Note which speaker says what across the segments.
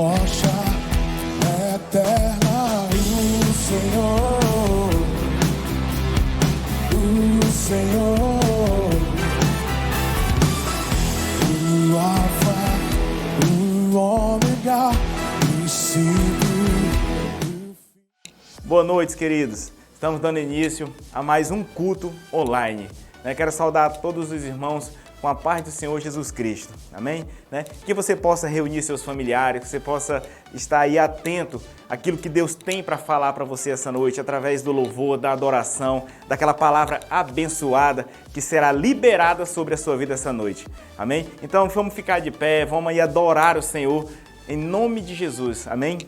Speaker 1: rocha eterna, o Senhor, o Alfa, o Ômega, o princípio.
Speaker 2: Boa noite, queridos. Estamos dando início a mais um culto online. Quero saudar todos os irmãos com a paz do Senhor Jesus Cristo. Amém? Que você possa reunir seus familiares, que você possa estar aí atento àquilo que Deus tem para falar para você essa noite, através do louvor, da adoração, daquela palavra abençoada que será liberada sobre a sua vida essa noite. Amém? Então vamos ficar de pé, vamos aí adorar o Senhor em nome de Jesus. Amém?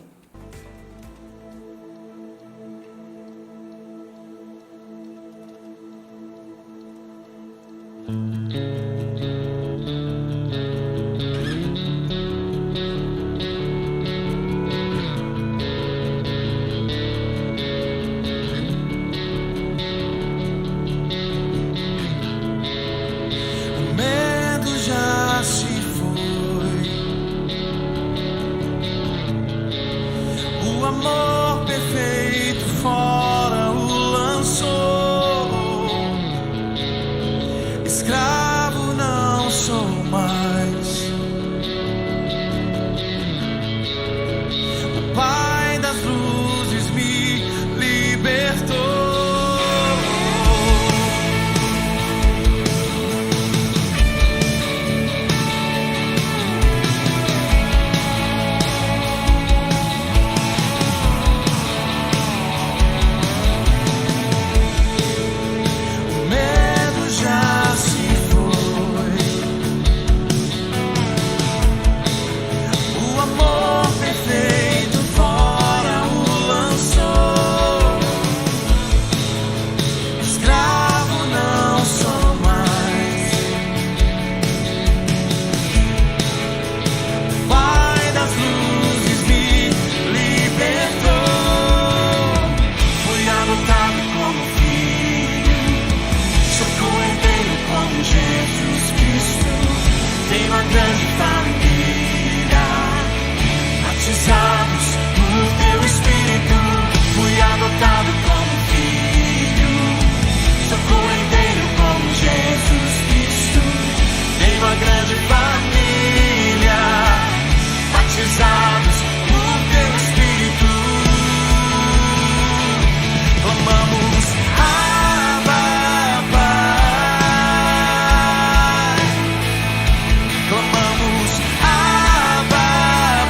Speaker 1: Clamamos, Abba,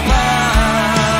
Speaker 1: Pai.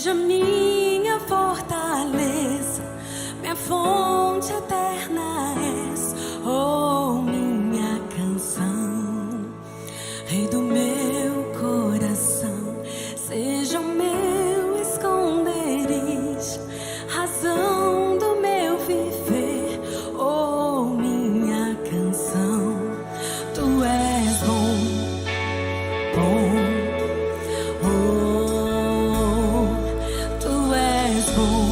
Speaker 3: seja minha fortaleza, minha fonte eterna és, oh, minha canção, Rei do meu coração, seja o meu esconderijo, razão do meu viver, oh, minha canção. Tu és bom, bom, oh, tu és bom,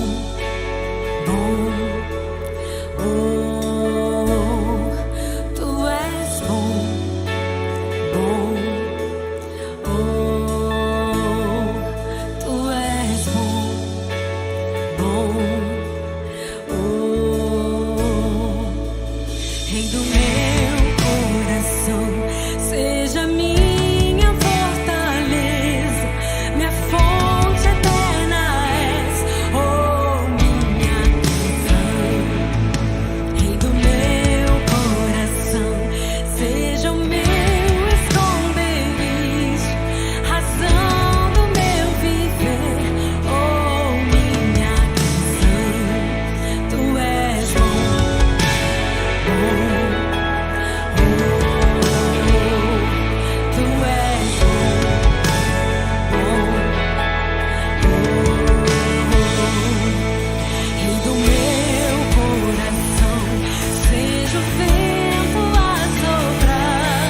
Speaker 3: bom, oh, tu és bom, bom, oh, tu és bom, bom, oh, Rei do meu coração, seja minha fortaleza, minha fonte eterna és, oh, minha canção. Rei do meu coração, seja o meu esconderijo, razão do meu viver, oh, minha canção. Tu és bom, bom, oh, tu és bom, bom, Rei do meu coração, seja o vento a soprar,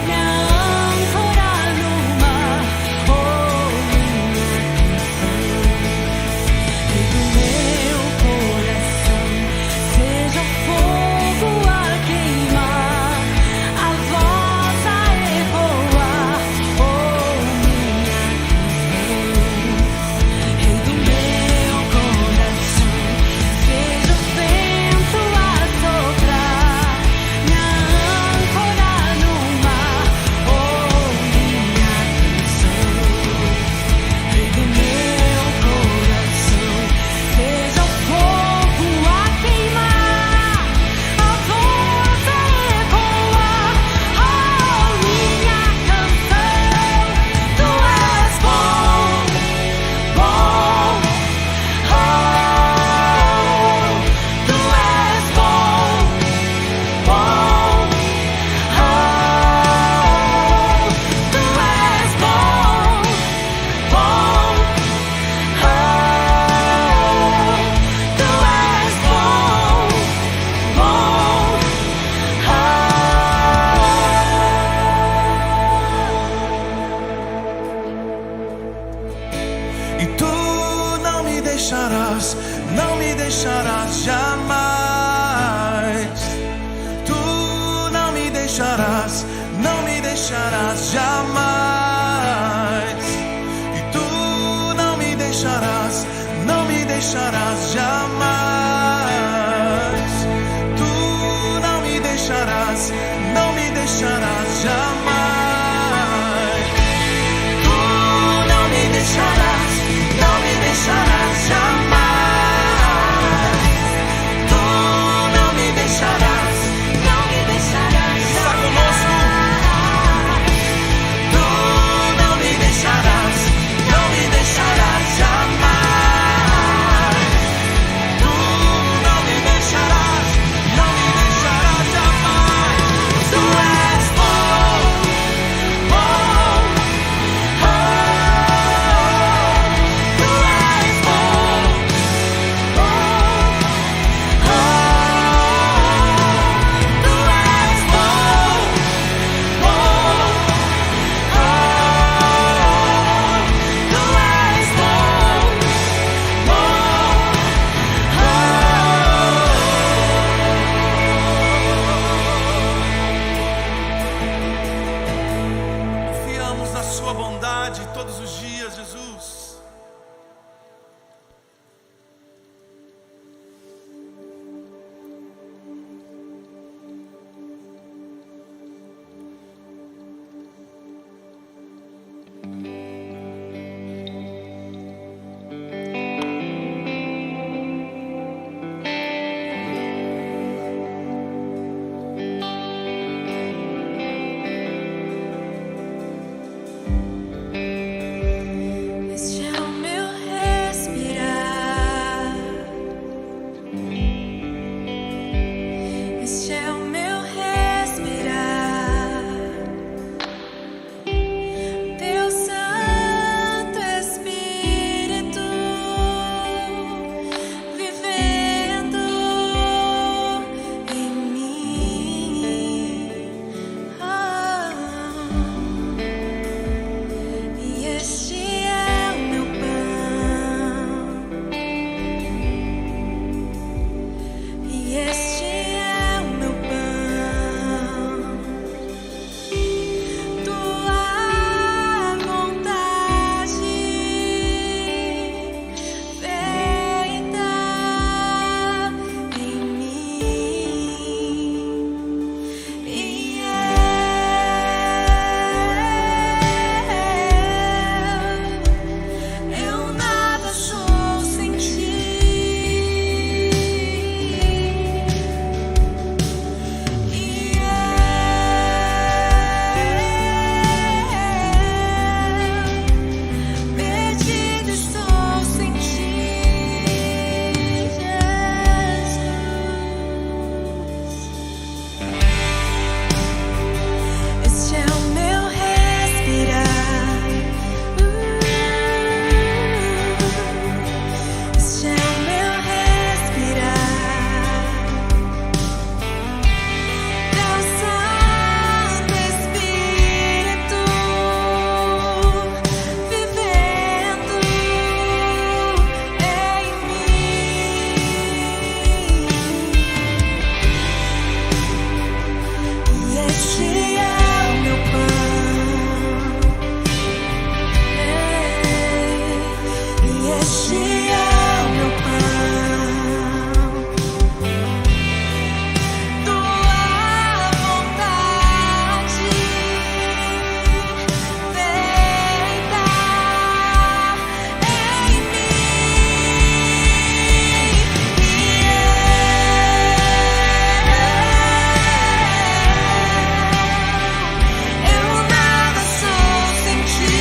Speaker 3: minha âncora no mar, oh, minha canção. Rei do meu coração, seja o fogo a queimar, a voz a ecoar, oh, minha canção. Rei do meu coração, seja o vento a soprar, minha âncora no mar, oh, minha canção. Rei do meu coração, seja o fogo a queimar, a voz a ecoar, oh, minha canção. Tu és bom, bom, oh, tu és bom, bom, oh, tu és bom, bom, oh, tu és bom,
Speaker 1: E tu não me deixarás, não me deixarás jamais. Tu não me deixarás, não me deixarás jamais. E tu não me deixarás, não me deixarás jamais. Tu não me deixarás, não me deixarás jamais. Tu não me deixarás, não me deixarás jamais. Tu não me deixarás, não me deixarás jamais. Tu não me deixarás, não me deixarás jamais.
Speaker 3: dia o meu pão, tua vontade feita em mim. Eu nada sou sem ti.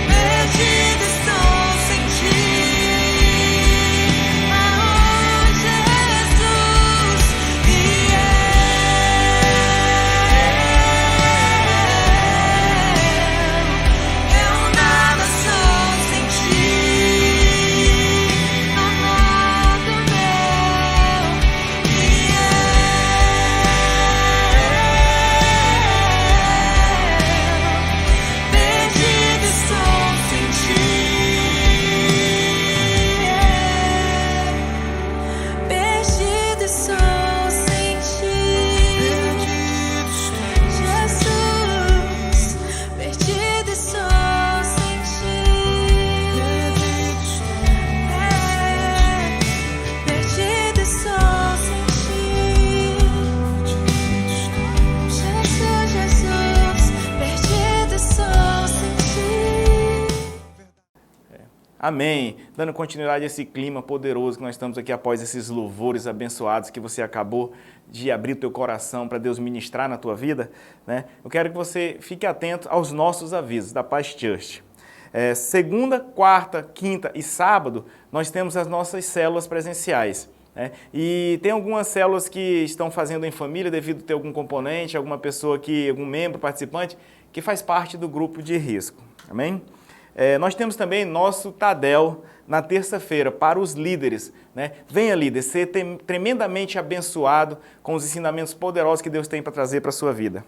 Speaker 3: Perdido estou sem ti, oh Jesus, eu nada sou sem ti, amado meu, perdido estou sem ti, perdido estou sem ti, Jesus, perdido estou sem ti, perdido estou sem ti, Jesus, perdido estou sem ti.
Speaker 2: Amém. Dando continuidade a esse clima poderoso que nós estamos aqui após esses louvores abençoados que você acabou de abrir o teu coração para Deus ministrar na tua vida, né? Eu quero que você fique atento aos nossos avisos da Paz Church. Segunda, quarta, quinta e sábado, nós temos as nossas células presenciais, né? E tem algumas células que estão fazendo em família devido a ter algum componente, algum membro participante que faz parte do grupo de risco. Amém? Nós temos também nosso Tadel na terça-feira para os líderes, né? Venha, líder, ser tremendamente abençoado com os ensinamentos poderosos que Deus tem para trazer para a sua vida.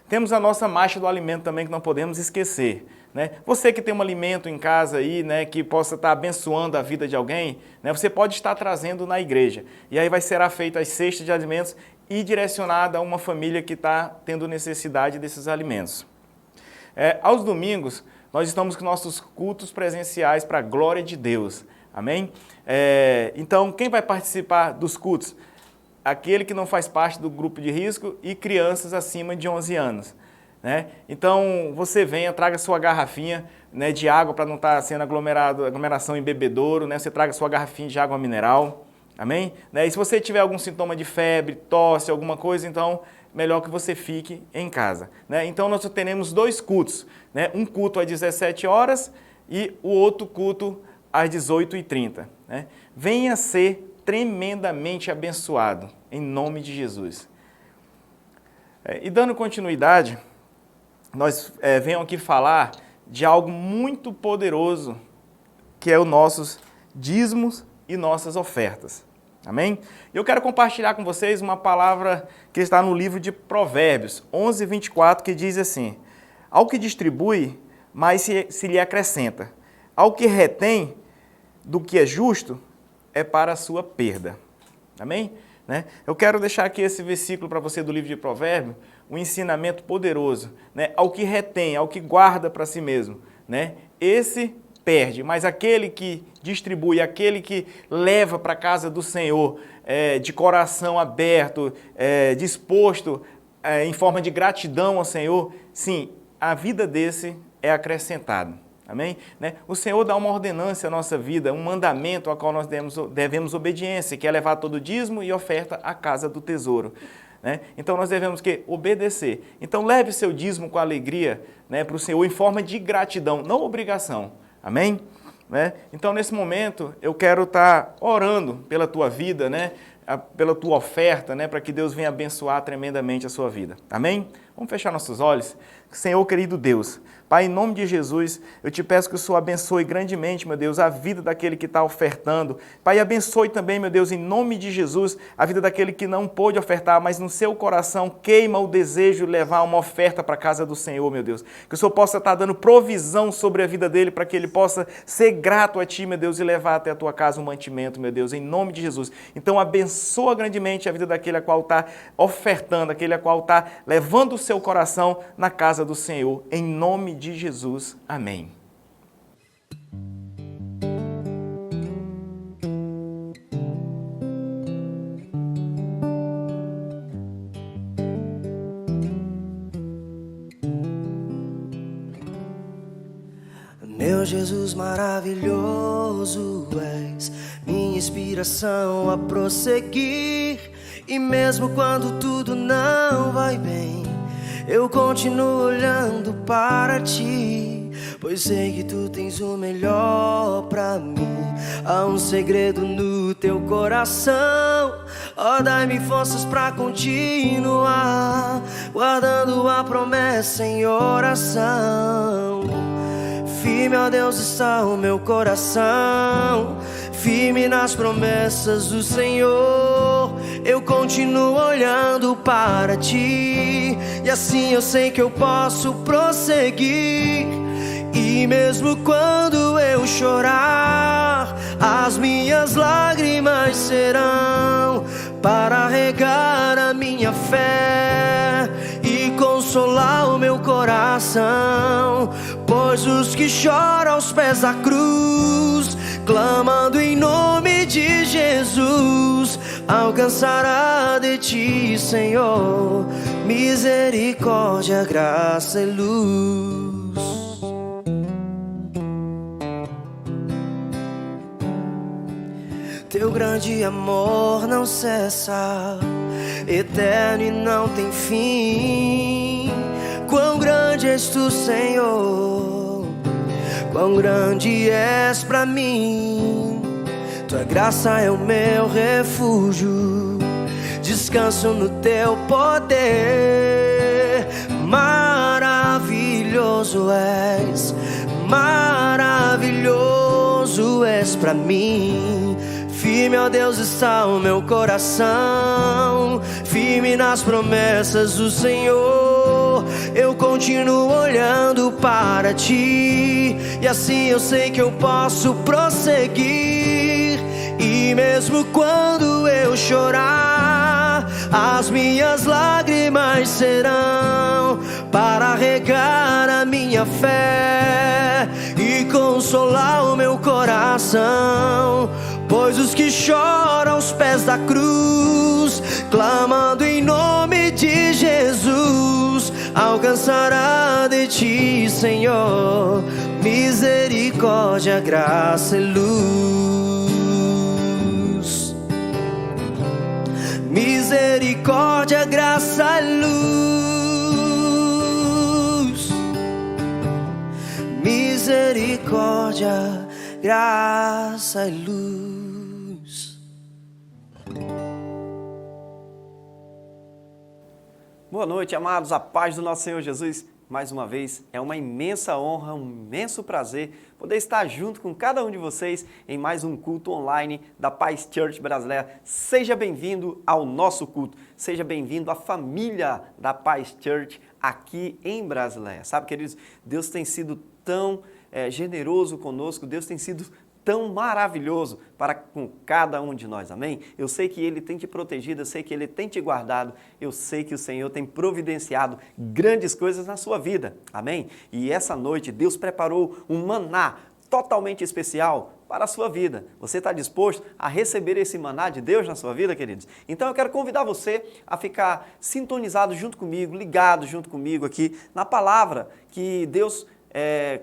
Speaker 2: Temos a nossa marcha do alimento também que não podemos esquecer, né? Você que tem um alimento em casa aí, né, que possa estar abençoando a vida de alguém, né, você pode estar trazendo na igreja. E aí será feita as cestas de alimentos e direcionada a uma família que está tendo necessidade desses alimentos. Aos domingos, nós estamos com nossos cultos presenciais para a glória de Deus. Amém? Então, quem vai participar dos cultos? Aquele que não faz parte do grupo de risco e crianças acima de 11 anos. Né? Então, você venha, traga sua garrafinha, né, de água para não estar sendo aglomeração em bebedouro. Né? Você traga sua garrafinha de água mineral. Amém? Né? E se você tiver algum sintoma de febre, tosse, alguma coisa, então melhor que você fique em casa. Né? Então, nós teremos 2 cultos. Né? Um culto às 17 horas e o outro culto às 18h30. Né? Venha ser tremendamente abençoado, em nome de Jesus. E dando continuidade, nós venhamos aqui falar de algo muito poderoso, que é os nossos dízimos e nossas ofertas. Amém? Eu quero compartilhar com vocês uma palavra que está no livro de Provérbios 11:24, que diz assim: ao que distribui, mais se lhe acrescenta. Ao que retém do que é justo, é para a sua perda. Amém? Né? Eu quero deixar aqui esse versículo para você do livro de Provérbios, um ensinamento poderoso. Né? Ao que retém, ao que guarda para si mesmo, né? Esse perde, mas aquele que distribui, aquele que leva para a casa do Senhor de coração aberto, disposto em forma de gratidão ao Senhor, sim, a vida desse é acrescentada. Amém? Né? O Senhor dá uma ordenança à nossa vida, um mandamento ao qual nós devemos obediência, que é levar todo dízimo e oferta à casa do tesouro. Né? Então nós devemos obedecer. Então leve seu dízimo com alegria, né, para o Senhor em forma de gratidão, não obrigação. Amém? Né? Então nesse momento eu quero estar orando pela tua vida, né, pela tua oferta, né, para que Deus venha abençoar tremendamente a sua vida. Amém? Vamos fechar nossos olhos? Senhor querido Deus, Pai, em nome de Jesus, eu te peço que o Senhor abençoe grandemente, meu Deus, a vida daquele que está ofertando. Pai, abençoe também, meu Deus, em nome de Jesus, a vida daquele que não pôde ofertar, mas no seu coração queima o desejo de levar uma oferta para a casa do Senhor, meu Deus. Que o Senhor possa estar dando provisão sobre a vida dele para que ele possa ser grato a Ti, meu Deus, e levar até a Tua casa um mantimento, meu Deus, em nome de Jesus. Então, abençoa grandemente a vida daquele a qual está ofertando, aquele a qual está levando o seu coração na casa do Senhor, em nome de Jesus. Amém.
Speaker 4: Meu Jesus maravilhoso, és minha inspiração a prosseguir. E mesmo quando tudo não vai bem, eu continuo olhando para Ti, pois sei que Tu tens o melhor pra mim. Há um segredo no Teu coração, ó, dai-me forças pra continuar, guardando a promessa em oração. Firme, ó Deus, está o meu coração, firme nas promessas do Senhor. Eu continuo olhando para Ti, e assim eu sei que eu posso prosseguir. E mesmo quando eu chorar, as minhas lágrimas serão para regar a minha fé e consolar o meu coração. Pois os que choram aos pés da cruz, clamando em nome de Jesus, alcançará de Ti, Senhor, misericórdia, graça e luz. Teu grande amor não cessa, eterno e não tem fim. Quão grande és Tu, Senhor, quão grande és pra mim. Tua graça é o meu refúgio, descanso no Teu poder. Maravilhoso és, maravilhoso és pra mim. Firme, ó Deus, está o meu coração, firme nas promessas do Senhor. Eu continuo olhando para Ti, e assim eu sei que eu posso prosseguir. E mesmo quando eu chorar, as minhas lágrimas serão para regar a minha fé e consolar o meu coração. Pois os que choram aos pés da cruz, clamando em nome de Jesus, alcançará de Ti, Senhor, misericórdia, graça e luz. Misericórdia, graça e luz. Misericórdia, graça e luz.
Speaker 5: Boa noite, amados, a paz do nosso Senhor Jesus. Mais uma vez, é uma imensa honra, um imenso prazer poder estar junto com cada um de vocês em mais um culto online da Paz Church Brasileira. Seja bem-vindo ao nosso culto, seja bem-vindo à família da Paz Church aqui em Brasileia. Sabe, queridos, Deus tem sido tão generoso conosco, Deus tem sido tão maravilhoso para com cada um de nós, amém? Eu sei que Ele tem te protegido, eu sei que Ele tem te guardado, eu sei que o Senhor tem providenciado grandes coisas na sua vida, amém? E essa noite Deus preparou um maná totalmente especial para a sua vida. Você está disposto a receber esse maná de Deus na sua vida, queridos? Então eu quero convidar você a ficar sintonizado junto comigo, ligado junto comigo aqui na palavra que Deus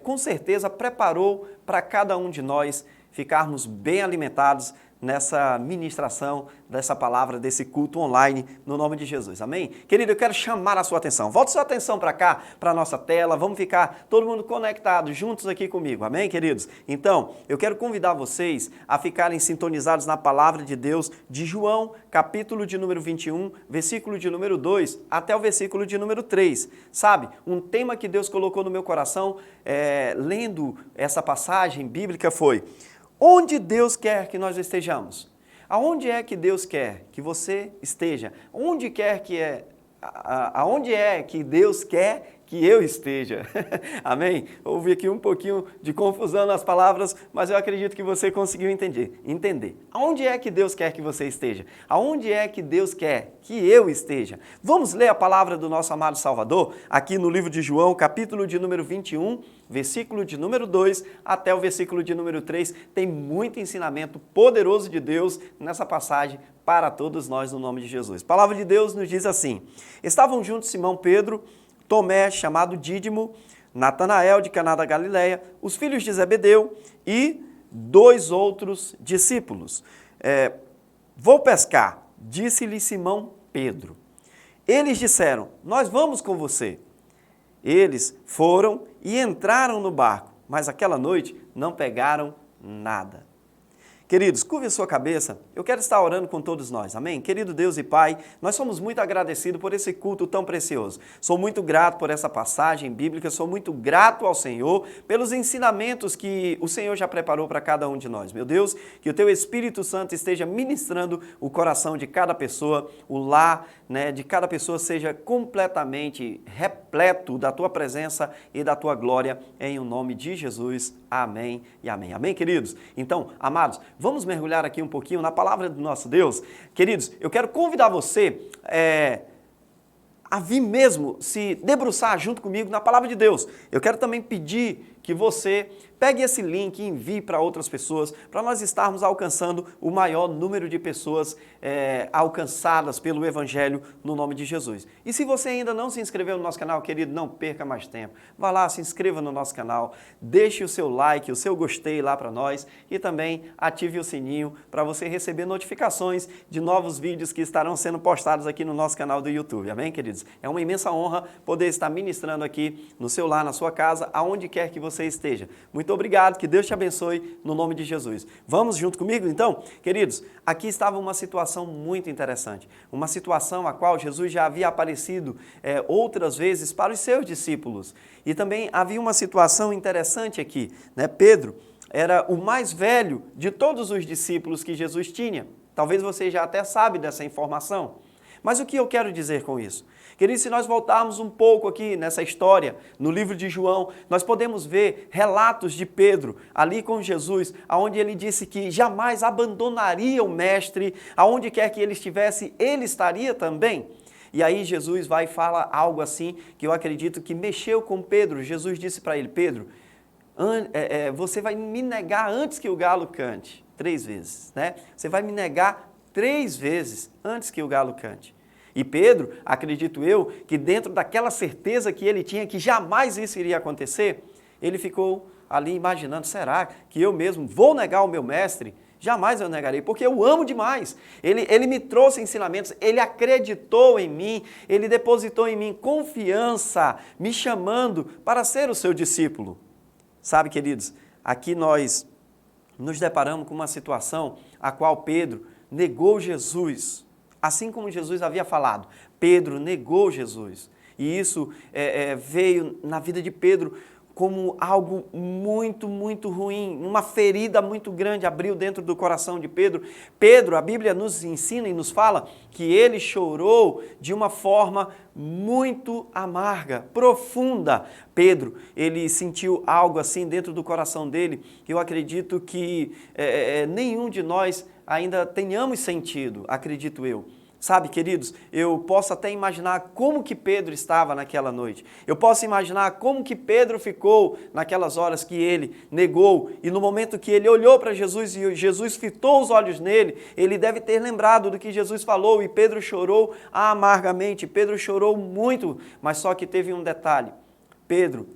Speaker 5: com certeza preparou para cada um de nós ficarmos bem alimentados nessa ministração dessa palavra, desse culto online, no nome de Jesus, amém? Querido, eu quero chamar a sua atenção. Volte sua atenção para cá, para a nossa tela, vamos ficar todo mundo conectado, juntos aqui comigo, amém, queridos? Então, eu quero convidar vocês a ficarem sintonizados na palavra de Deus de João, capítulo de número 21, versículo de número 2, até o versículo de número 3. Sabe, um tema que Deus colocou no meu coração, lendo essa passagem bíblica foi: onde Deus quer que nós estejamos? Aonde é que Deus quer que você esteja? Aonde é que Deus quer que eu esteja? Amém? Houve aqui um pouquinho de confusão nas palavras, mas eu acredito que você conseguiu entender. Aonde é que Deus quer que você esteja? Aonde é que Deus quer que eu esteja? Vamos ler a palavra do nosso amado Salvador, aqui no livro de João, capítulo de número 21, versículo de número 2 até o versículo de número 3. Tem muito ensinamento poderoso de Deus nessa passagem para todos nós, no nome de Jesus. A palavra de Deus nos diz assim: estavam juntos Simão Pedro, Tomé, chamado Dídimo, Natanael de Caná da Galileia, os filhos de Zebedeu e 2 outros discípulos. Vou pescar, disse-lhe Simão Pedro. Eles disseram: nós vamos com você. Eles foram e entraram no barco, mas aquela noite não pegaram nada. Queridos, curve a sua cabeça, eu quero estar orando com todos nós, amém? Querido Deus e Pai, nós somos muito agradecidos por esse culto tão precioso. Sou muito grato por essa passagem bíblica, sou muito grato ao Senhor pelos ensinamentos que o Senhor já preparou para cada um de nós. Meu Deus, que o Teu Espírito Santo esteja ministrando o coração de cada pessoa, o lar, de cada pessoa seja completamente repleto da Tua presença e da Tua glória, em o nome de Jesus. Amém e amém. Amém, queridos? Então, amados, vamos mergulhar aqui um pouquinho na palavra do nosso Deus. Queridos, eu quero convidar você a vir mesmo se debruçar junto comigo na palavra de Deus. Eu quero também pedir que você pegue esse link e envie para outras pessoas, para nós estarmos alcançando o maior número de pessoas alcançadas pelo Evangelho no nome de Jesus. E se você ainda não se inscreveu no nosso canal, querido, não perca mais tempo. Vá lá, se inscreva no nosso canal, deixe o seu like, o seu gostei lá para nós e também ative o sininho para você receber notificações de novos vídeos que estarão sendo postados aqui no nosso canal do YouTube. Amém, queridos? É uma imensa honra poder estar ministrando aqui no seu lar, na sua casa, aonde quer que você esteja. Muito obrigado, que Deus te abençoe no nome de Jesus. Vamos junto comigo então? Queridos, aqui estava uma situação muito interessante, uma situação a qual Jesus já havia aparecido outras vezes para os seus discípulos. E também havia uma situação interessante aqui, Pedro era o mais velho de todos os discípulos que Jesus tinha. Talvez você já até sabe dessa informação. Mas o que eu quero dizer com isso? Queridos, se nós voltarmos um pouco aqui nessa história, no livro de João, nós podemos ver relatos de Pedro ali com Jesus, onde ele disse que jamais abandonaria o mestre, aonde quer que ele estivesse, ele estaria também. E aí Jesus vai e fala algo assim que eu acredito que mexeu com Pedro. Jesus disse para ele: Pedro, você vai me negar antes que o galo cante 3 vezes, Você vai me negar 3 vezes antes que o galo cante. E Pedro, acredito eu, que dentro daquela certeza que ele tinha que jamais isso iria acontecer, ele ficou ali imaginando: será que eu mesmo vou negar o meu mestre? Jamais eu negarei, porque eu amo demais. Ele me trouxe ensinamentos, ele acreditou em mim, ele depositou em mim confiança, me chamando para ser o seu discípulo. Sabe, queridos, aqui nós nos deparamos com uma situação a qual Pedro negou Jesus. Assim como Jesus havia falado, Pedro negou Jesus. E isso veio na vida de Pedro como algo muito, muito ruim, uma ferida muito grande abriu dentro do coração de Pedro. Pedro, a Bíblia nos ensina e nos fala que ele chorou de uma forma muito amarga, profunda. Pedro, ele sentiu algo assim dentro do coração dele, que eu acredito que nenhum de nós ainda tenhamos sentido, acredito eu. Sabe, queridos, eu posso até imaginar como que Pedro estava naquela noite. Eu posso imaginar como que Pedro ficou naquelas horas que ele negou. E no momento que ele olhou para Jesus e Jesus fitou os olhos nele, ele deve ter lembrado do que Jesus falou e Pedro chorou amargamente. Pedro chorou muito, mas só que teve um detalhe. Pedro,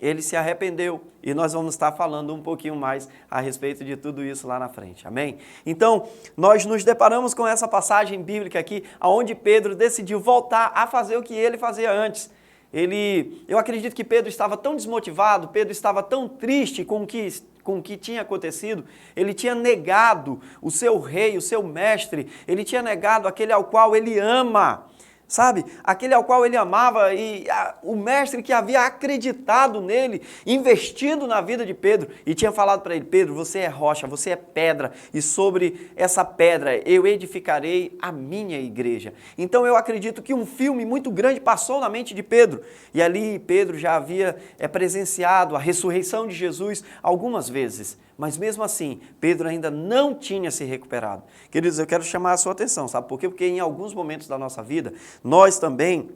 Speaker 5: ele se arrependeu e nós vamos estar falando um pouquinho mais a respeito de tudo isso lá na frente, amém? Então, nós nos deparamos com essa passagem bíblica aqui, onde Pedro decidiu voltar a fazer o que ele fazia antes. Eu acredito que Pedro estava tão desmotivado, Pedro estava tão triste com o que tinha acontecido, ele tinha negado o seu rei, o seu mestre, ele tinha negado aquele ao qual ele ama, sabe? Aquele ao qual ele amava e o mestre que havia acreditado nele, investido na vida de Pedro e tinha falado para ele: Pedro, você é rocha, você é pedra e sobre essa pedra eu edificarei a minha igreja. Então eu acredito que um filme muito grande passou na mente de Pedro e ali Pedro já havia presenciado a ressurreição de Jesus algumas vezes. Mas mesmo assim, Pedro ainda não tinha se recuperado. Queridos, eu quero chamar a sua atenção, sabe por quê? Porque em alguns momentos da nossa vida, nós também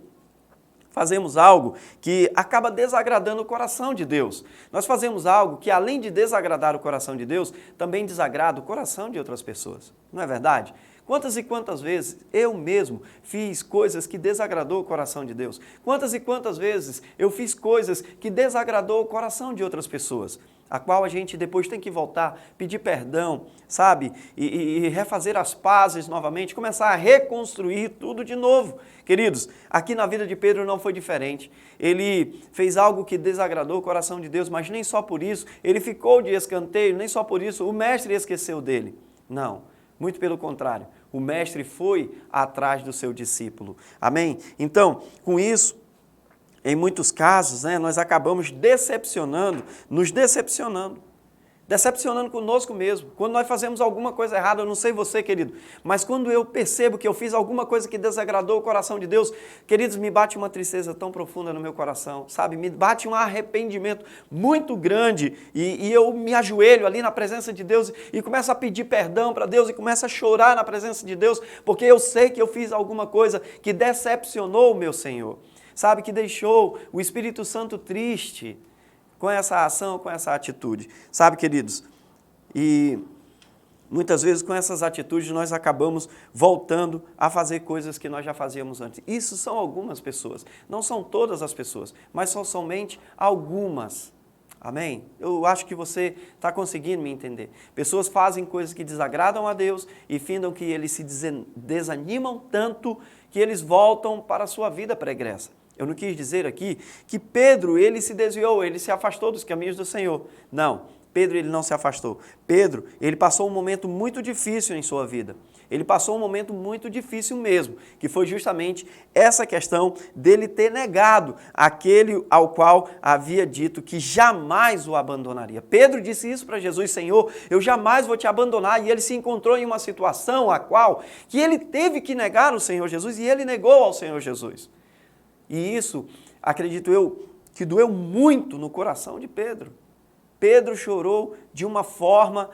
Speaker 5: fazemos algo que acaba desagradando o coração de Deus. Nós fazemos algo que, além de desagradar o coração de Deus, também desagrada o coração de outras pessoas. Não é verdade? Quantas e quantas vezes eu mesmo fiz coisas que desagradou o coração de Deus? Quantas e quantas vezes eu fiz coisas que desagradou o coração de outras pessoas? A qual a gente depois tem que voltar, pedir perdão, sabe? E refazer as pazes novamente, começar a reconstruir tudo de novo. Queridos, aqui na vida de Pedro não foi diferente. Ele fez algo que desagradou o coração de Deus, mas nem só por isso ele ficou de escanteio, nem só por isso o mestre esqueceu dele. Não, muito pelo contrário. O mestre foi atrás do seu discípulo. Amém? Então, com isso, em muitos casos, nós acabamos nos decepcionando conosco mesmo. Quando nós fazemos alguma coisa errada, eu não sei você, querido, mas quando eu percebo que eu fiz alguma coisa que desagradou o coração de Deus, queridos, me bate uma tristeza tão profunda no meu coração, sabe? Me bate um arrependimento muito grande e eu me ajoelho ali na presença de Deus e começo a pedir perdão para Deus e começo a chorar na presença de Deus, porque eu sei que eu fiz alguma coisa que decepcionou o meu Senhor. Sabe, que deixou o Espírito Santo triste com essa ação, com essa atitude. Sabe, queridos, e muitas vezes com essas atitudes nós acabamos voltando a fazer coisas que nós já fazíamos antes. Isso são algumas pessoas, não são todas as pessoas, mas são somente algumas. Amém? Eu acho que você está conseguindo me entender. Pessoas fazem coisas que desagradam a Deus e findam que eles se desanimam tanto que eles voltam para a sua vida pregressa. Eu não quis dizer aqui que Pedro, ele se desviou, ele se afastou dos caminhos do Senhor. Não, Pedro, ele não se afastou. Pedro, ele passou um momento muito difícil em sua vida. Ele passou um momento muito difícil mesmo, que foi justamente essa questão dele ter negado aquele ao qual havia dito que jamais o abandonaria. Pedro disse isso para Jesus: Senhor, eu jamais vou te abandonar. E ele se encontrou em uma situação a qual que ele teve que negar o Senhor Jesus e ele negou ao Senhor Jesus. E isso, acredito eu, que doeu muito no coração de Pedro. Pedro chorou de uma forma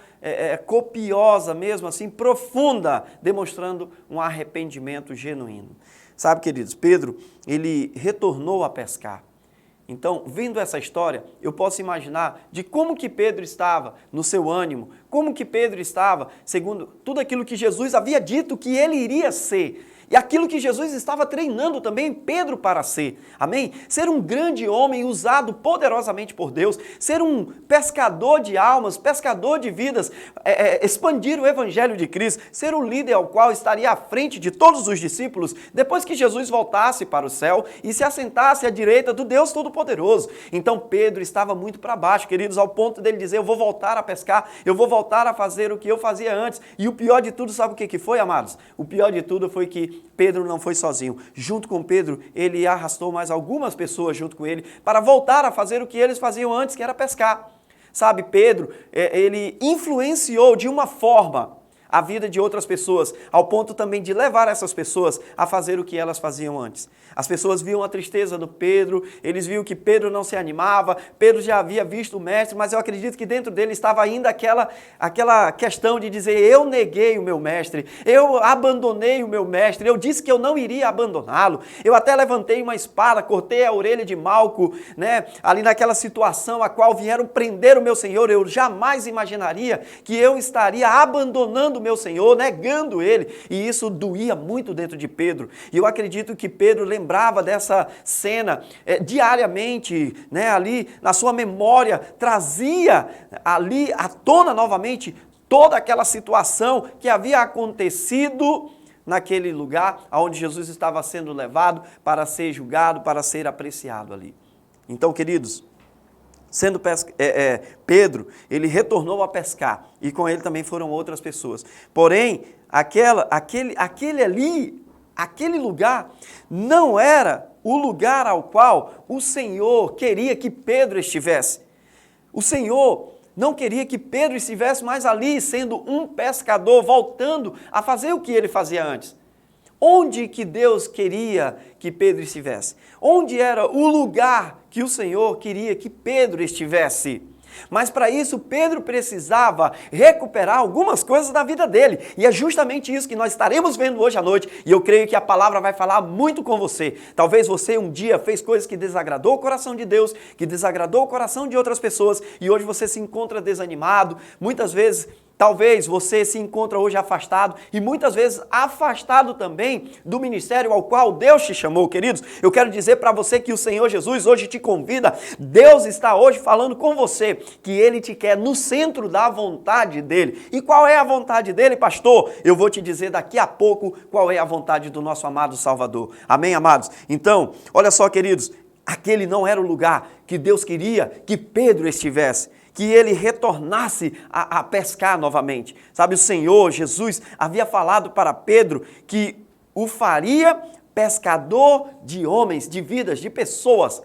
Speaker 5: copiosa mesmo, assim, profunda, demonstrando um arrependimento genuíno. Sabe, queridos, Pedro, ele retornou a pescar. Então, vendo essa história, eu posso imaginar de como que Pedro estava no seu ânimo, como que Pedro estava, segundo tudo aquilo que Jesus havia dito que ele iria ser. E aquilo que Jesus estava treinando também Pedro para ser. Amém? Ser um grande homem usado poderosamente por Deus, ser um pescador de almas, pescador de vidas, expandir o evangelho de Cristo, ser o líder ao qual estaria à frente de todos os discípulos depois que Jesus voltasse para o céu e se assentasse à direita do Deus Todo-Poderoso. Então Pedro estava muito para baixo, queridos, ao ponto dele dizer: eu vou voltar a pescar, eu vou voltar a fazer o que eu fazia antes. E o pior de tudo, sabe o que foi, amados? O pior de tudo foi que Pedro não foi sozinho. Junto com Pedro, ele arrastou mais algumas pessoas junto com ele para voltar a fazer o que eles faziam antes, que era pescar. Sabe, Pedro, ele influenciou de uma forma a vida de outras pessoas, ao ponto também de levar essas pessoas a fazer o que elas faziam antes. As pessoas viam a tristeza do Pedro, eles viam que Pedro não se animava, Pedro já havia visto o mestre, mas eu acredito que dentro dele estava ainda aquela questão de dizer: eu neguei o meu mestre, eu abandonei o meu mestre, eu disse que eu não iria abandoná-lo, eu até levantei uma espada, cortei a orelha de Malco, ali naquela situação a qual vieram prender o meu Senhor, eu jamais imaginaria que eu estaria abandonando o meu Senhor, negando ele. E isso doía muito dentro de Pedro. E eu acredito que Pedro lembrava dessa cena diariamente, né, ali na sua memória, trazia ali à tona novamente toda aquela situação que havia acontecido naquele lugar onde Jesus estava sendo levado para ser julgado, para ser apreciado ali. Então, queridos, Pedro, ele retornou a pescar e com ele também foram outras pessoas. Porém, aquele lugar não era o lugar ao qual o Senhor queria que Pedro estivesse. O Senhor não queria que Pedro estivesse mais ali, sendo um pescador, voltando a fazer o que ele fazia antes. Onde que Deus queria que Pedro estivesse? Onde era o lugar que o Senhor queria que Pedro estivesse? Mas para isso, Pedro precisava recuperar algumas coisas da vida dele. E é justamente isso que nós estaremos vendo hoje à noite. E eu creio que a palavra vai falar muito com você. Talvez você um dia fez coisas que desagradou o coração de Deus, que desagradou o coração de outras pessoas, e hoje você se encontra desanimado. Muitas vezes, talvez você se encontra hoje afastado e muitas vezes afastado também do ministério ao qual Deus te chamou, queridos. Eu quero dizer para você que o Senhor Jesus hoje te convida. Deus está hoje falando com você que Ele te quer no centro da vontade dEle. E qual é a vontade dEle, pastor? Eu vou te dizer daqui a pouco qual é a vontade do nosso amado Salvador. Amém, amados? Então, olha só, queridos, aquele não era o lugar que Deus queria que Pedro estivesse, que ele retornasse a pescar novamente. Sabe, o Senhor Jesus havia falado para Pedro que o faria pescador de homens, de vidas, de pessoas.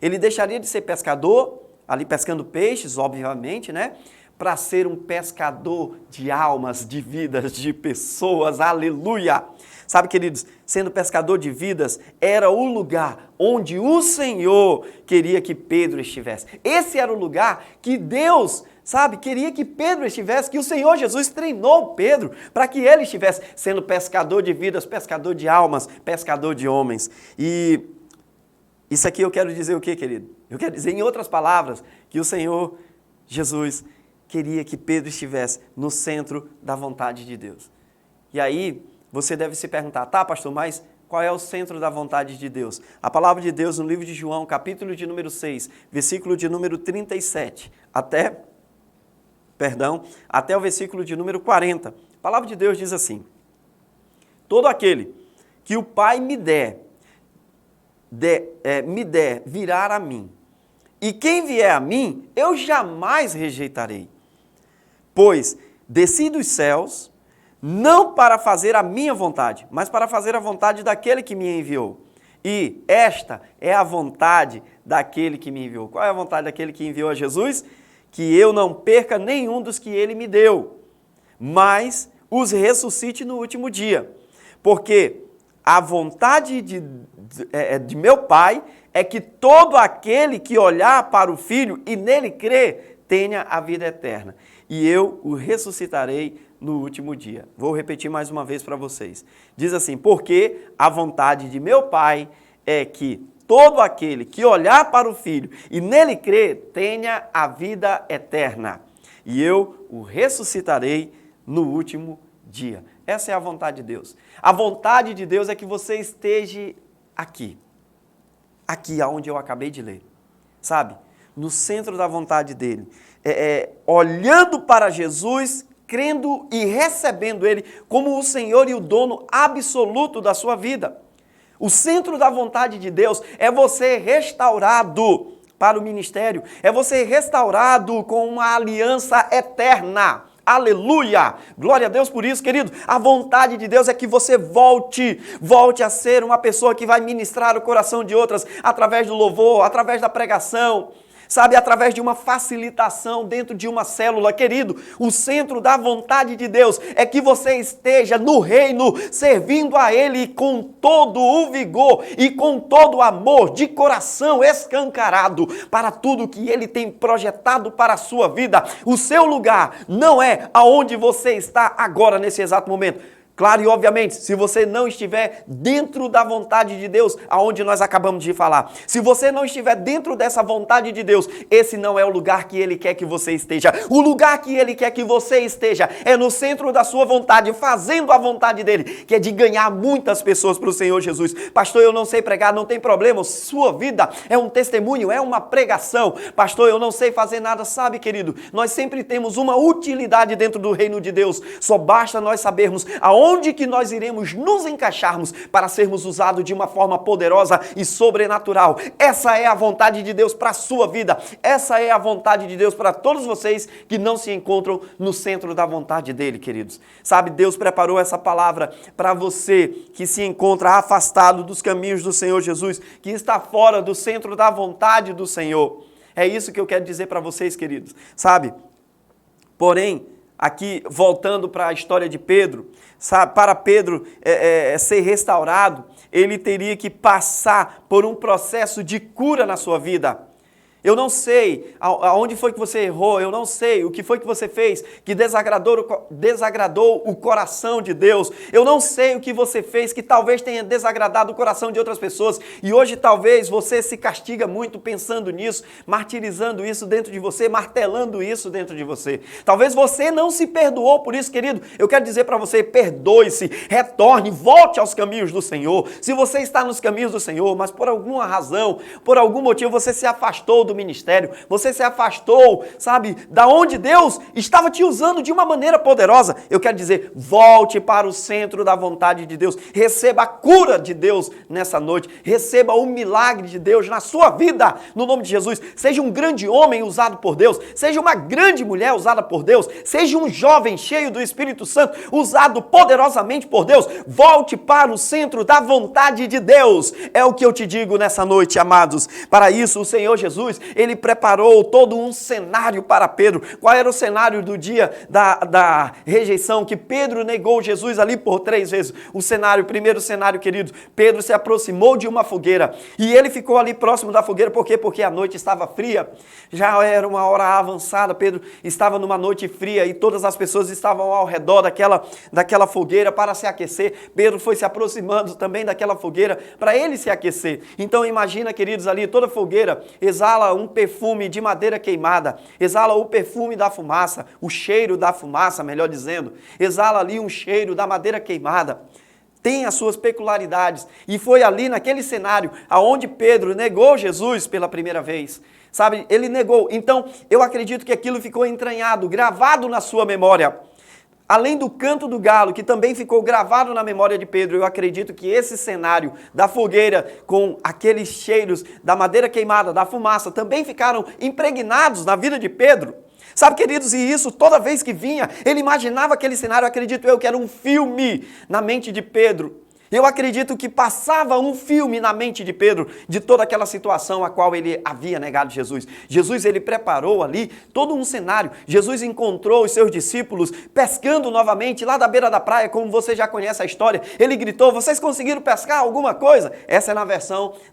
Speaker 5: Ele deixaria de ser pescador, ali pescando peixes, obviamente, né? Para ser um pescador de almas, de vidas, de pessoas. Aleluia! Sabe, queridos, sendo pescador de vidas, era o lugar onde o Senhor queria que Pedro estivesse. Esse era o lugar que Deus, sabe, queria que Pedro estivesse, que o Senhor Jesus treinou Pedro para que ele estivesse sendo pescador de vidas, pescador de almas, pescador de homens. E isso aqui eu quero dizer o quê, querido? Eu quero dizer, em outras palavras, que o Senhor Jesus queria que Pedro estivesse no centro da vontade de Deus. E aí, você deve se perguntar, tá, pastor, mas qual é o centro da vontade de Deus? A palavra de Deus no livro de João, capítulo de número 6, versículo de número 37, até o versículo de número 40. A palavra de Deus diz assim: todo aquele que o Pai me der virá a mim, e quem vier a mim, eu jamais rejeitarei. Pois desci dos céus, não para fazer a minha vontade, mas para fazer a vontade daquele que me enviou. E esta é a vontade daquele que me enviou. Qual é a vontade daquele que enviou a Jesus? Que eu não perca nenhum dos que ele me deu, mas os ressuscite no último dia. Porque a vontade de meu Pai é que todo aquele que olhar para o Filho e nele crer tenha a vida eterna. E eu o ressuscitarei no último dia. Vou repetir mais uma vez para vocês. Diz assim: porque a vontade de meu Pai é que todo aquele que olhar para o Filho e nele crer tenha a vida eterna. E eu o ressuscitarei no último dia. Essa é a vontade de Deus. A vontade de Deus é que você esteja aqui. Aqui, aonde eu acabei de ler. Sabe? No centro da vontade dele. Olhando para Jesus, crendo e recebendo Ele como o Senhor e o dono absoluto da sua vida. O centro da vontade de Deus é você restaurado para o ministério, é você restaurado com uma aliança eterna. Aleluia! Glória a Deus por isso, querido. A vontade de Deus é que você volte a ser uma pessoa que vai ministrar o coração de outras através do louvor, através da pregação. Sabe, através de uma facilitação dentro de uma célula, querido. O centro da vontade de Deus é que você esteja no reino, servindo a Ele com todo o vigor e com todo o amor, de coração escancarado para tudo que Ele tem projetado para a sua vida. O seu lugar não é aonde você está agora, nesse exato momento. Claro e obviamente, se você não estiver dentro da vontade de Deus, aonde nós acabamos de falar, se você não estiver dentro dessa vontade de Deus, esse não é o lugar que Ele quer que você esteja. O lugar que Ele quer que você esteja é no centro da sua vontade, fazendo a vontade dEle, que é de ganhar muitas pessoas para o Senhor Jesus. Pastor, eu não sei pregar, não tem problema, sua vida é um testemunho, é uma pregação. Pastor, eu não sei fazer nada, sabe, querido? Nós sempre temos uma utilidade dentro do reino de Deus, só basta nós sabermos aonde que nós iremos nos encaixarmos para sermos usados de uma forma poderosa e sobrenatural. Essa é a vontade de Deus para a sua vida. Essa é a vontade de Deus para todos vocês que não se encontram no centro da vontade dEle, queridos. Sabe, Deus preparou essa palavra para você que se encontra afastado dos caminhos do Senhor Jesus, que está fora do centro da vontade do Senhor. É isso que eu quero dizer para vocês, queridos. Sabe? Porém, aqui, voltando para a história de Pedro, sabe, para Pedro ser restaurado, ele teria que passar por um processo de cura na sua vida. Eu não sei aonde foi que você errou, eu não sei o que foi que você fez que desagradou o coração de Deus. Eu não sei o que você fez que talvez tenha desagradado o coração de outras pessoas. E hoje talvez você se castiga muito pensando nisso, martirizando isso dentro de você, martelando isso dentro de você. Talvez você não se perdoou por isso, querido. Eu quero dizer para você, perdoe-se, retorne, volte aos caminhos do Senhor. Se você está nos caminhos do Senhor, mas por alguma razão, por algum motivo você se afastou do ministério, você se afastou, sabe, da onde Deus estava te usando de uma maneira poderosa. Eu quero dizer, volte para o centro da vontade de Deus, receba a cura de Deus nessa noite, receba o milagre de Deus na sua vida, no nome de Jesus. Seja um grande homem usado por Deus, seja uma grande mulher usada por Deus, seja um jovem cheio do Espírito Santo, usado poderosamente por Deus. Volte para o centro da vontade de Deus. É o que eu te digo nessa noite, amados. Para isso, o Senhor Jesus, Ele preparou todo um cenário para Pedro. Qual era o cenário do dia da rejeição? Que Pedro negou Jesus ali por 3 vezes. Primeiro cenário, querido, Pedro se aproximou de uma fogueira e ele ficou ali próximo da fogueira. Por quê? Porque a noite estava fria. Já era uma hora avançada. Pedro estava numa noite fria e todas as pessoas estavam ao redor daquela fogueira para se aquecer. Pedro foi se aproximando também daquela fogueira para ele se aquecer. Então imagina, queridos, ali toda fogueira exala um perfume de madeira queimada, exala o perfume da fumaça, o cheiro da fumaça, melhor dizendo, exala ali um cheiro da madeira queimada. Tem as suas peculiaridades. E foi ali naquele cenário aonde Pedro negou Jesus pela primeira vez. Sabe, ele negou. Então, eu acredito que aquilo ficou entranhado, gravado na sua memória. Além do canto do galo, que também ficou gravado na memória de Pedro, eu acredito que esse cenário da fogueira, com aqueles cheiros da madeira queimada, da fumaça, também ficaram impregnados na vida de Pedro. Sabe, queridos, e isso toda vez que vinha, ele imaginava aquele cenário, acredito eu, que era um filme na mente de Pedro. Eu acredito que passava um filme na mente de Pedro de toda aquela situação a qual ele havia negado Jesus. Jesus, ele preparou ali todo um cenário. Jesus encontrou os seus discípulos pescando novamente lá da beira da praia, como você já conhece a história. Ele gritou: vocês conseguiram pescar alguma coisa? Essa é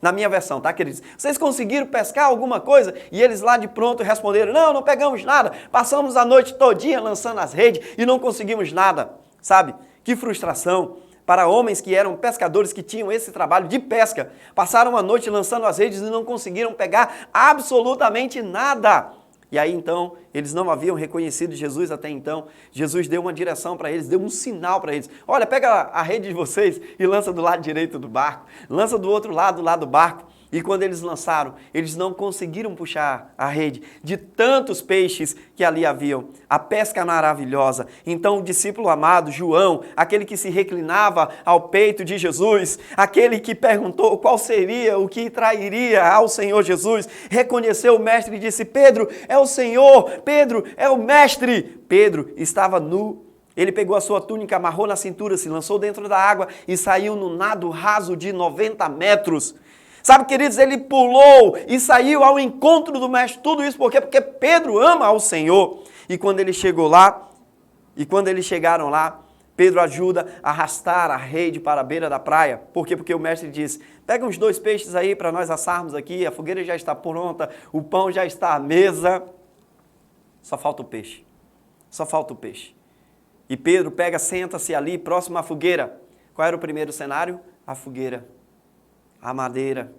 Speaker 5: na minha versão, tá, queridos? Vocês conseguiram pescar alguma coisa? E eles lá de pronto responderam: não pegamos nada. Passamos a noite todinha lançando as redes e não conseguimos nada. Sabe? Que frustração. Para homens que eram pescadores, que tinham esse trabalho de pesca, passaram a noite lançando as redes e não conseguiram pegar absolutamente nada. E aí então, eles não haviam reconhecido Jesus até então. Jesus deu uma direção para eles, deu um sinal para eles. Olha, pega a rede de vocês e lança do lado direito do barco, lança do outro lado do barco. E quando eles lançaram, eles não conseguiram puxar a rede de tantos peixes que ali haviam. A pesca maravilhosa. Então o discípulo amado, João, aquele que se reclinava ao peito de Jesus, aquele que perguntou qual seria o que trairia ao Senhor Jesus, reconheceu o mestre e disse: Pedro é o Senhor, Pedro é o mestre. Pedro estava nu. Ele pegou a sua túnica, amarrou na cintura, se lançou dentro da água e saiu no nado raso de 90 metros. Sabe, queridos, ele pulou e saiu ao encontro do mestre. Tudo isso por quê? Porque Pedro ama ao Senhor. E quando ele chegou lá, quando eles chegaram lá, Pedro ajuda a arrastar a rede para a beira da praia. Por quê? Porque o mestre disse: pega uns 2 peixes aí para nós assarmos aqui, a fogueira já está pronta, o pão já está à mesa. Só falta o peixe. Só falta o peixe. E Pedro pega, senta-se ali, próximo à fogueira. Qual era o primeiro cenário? A fogueira, a madeira,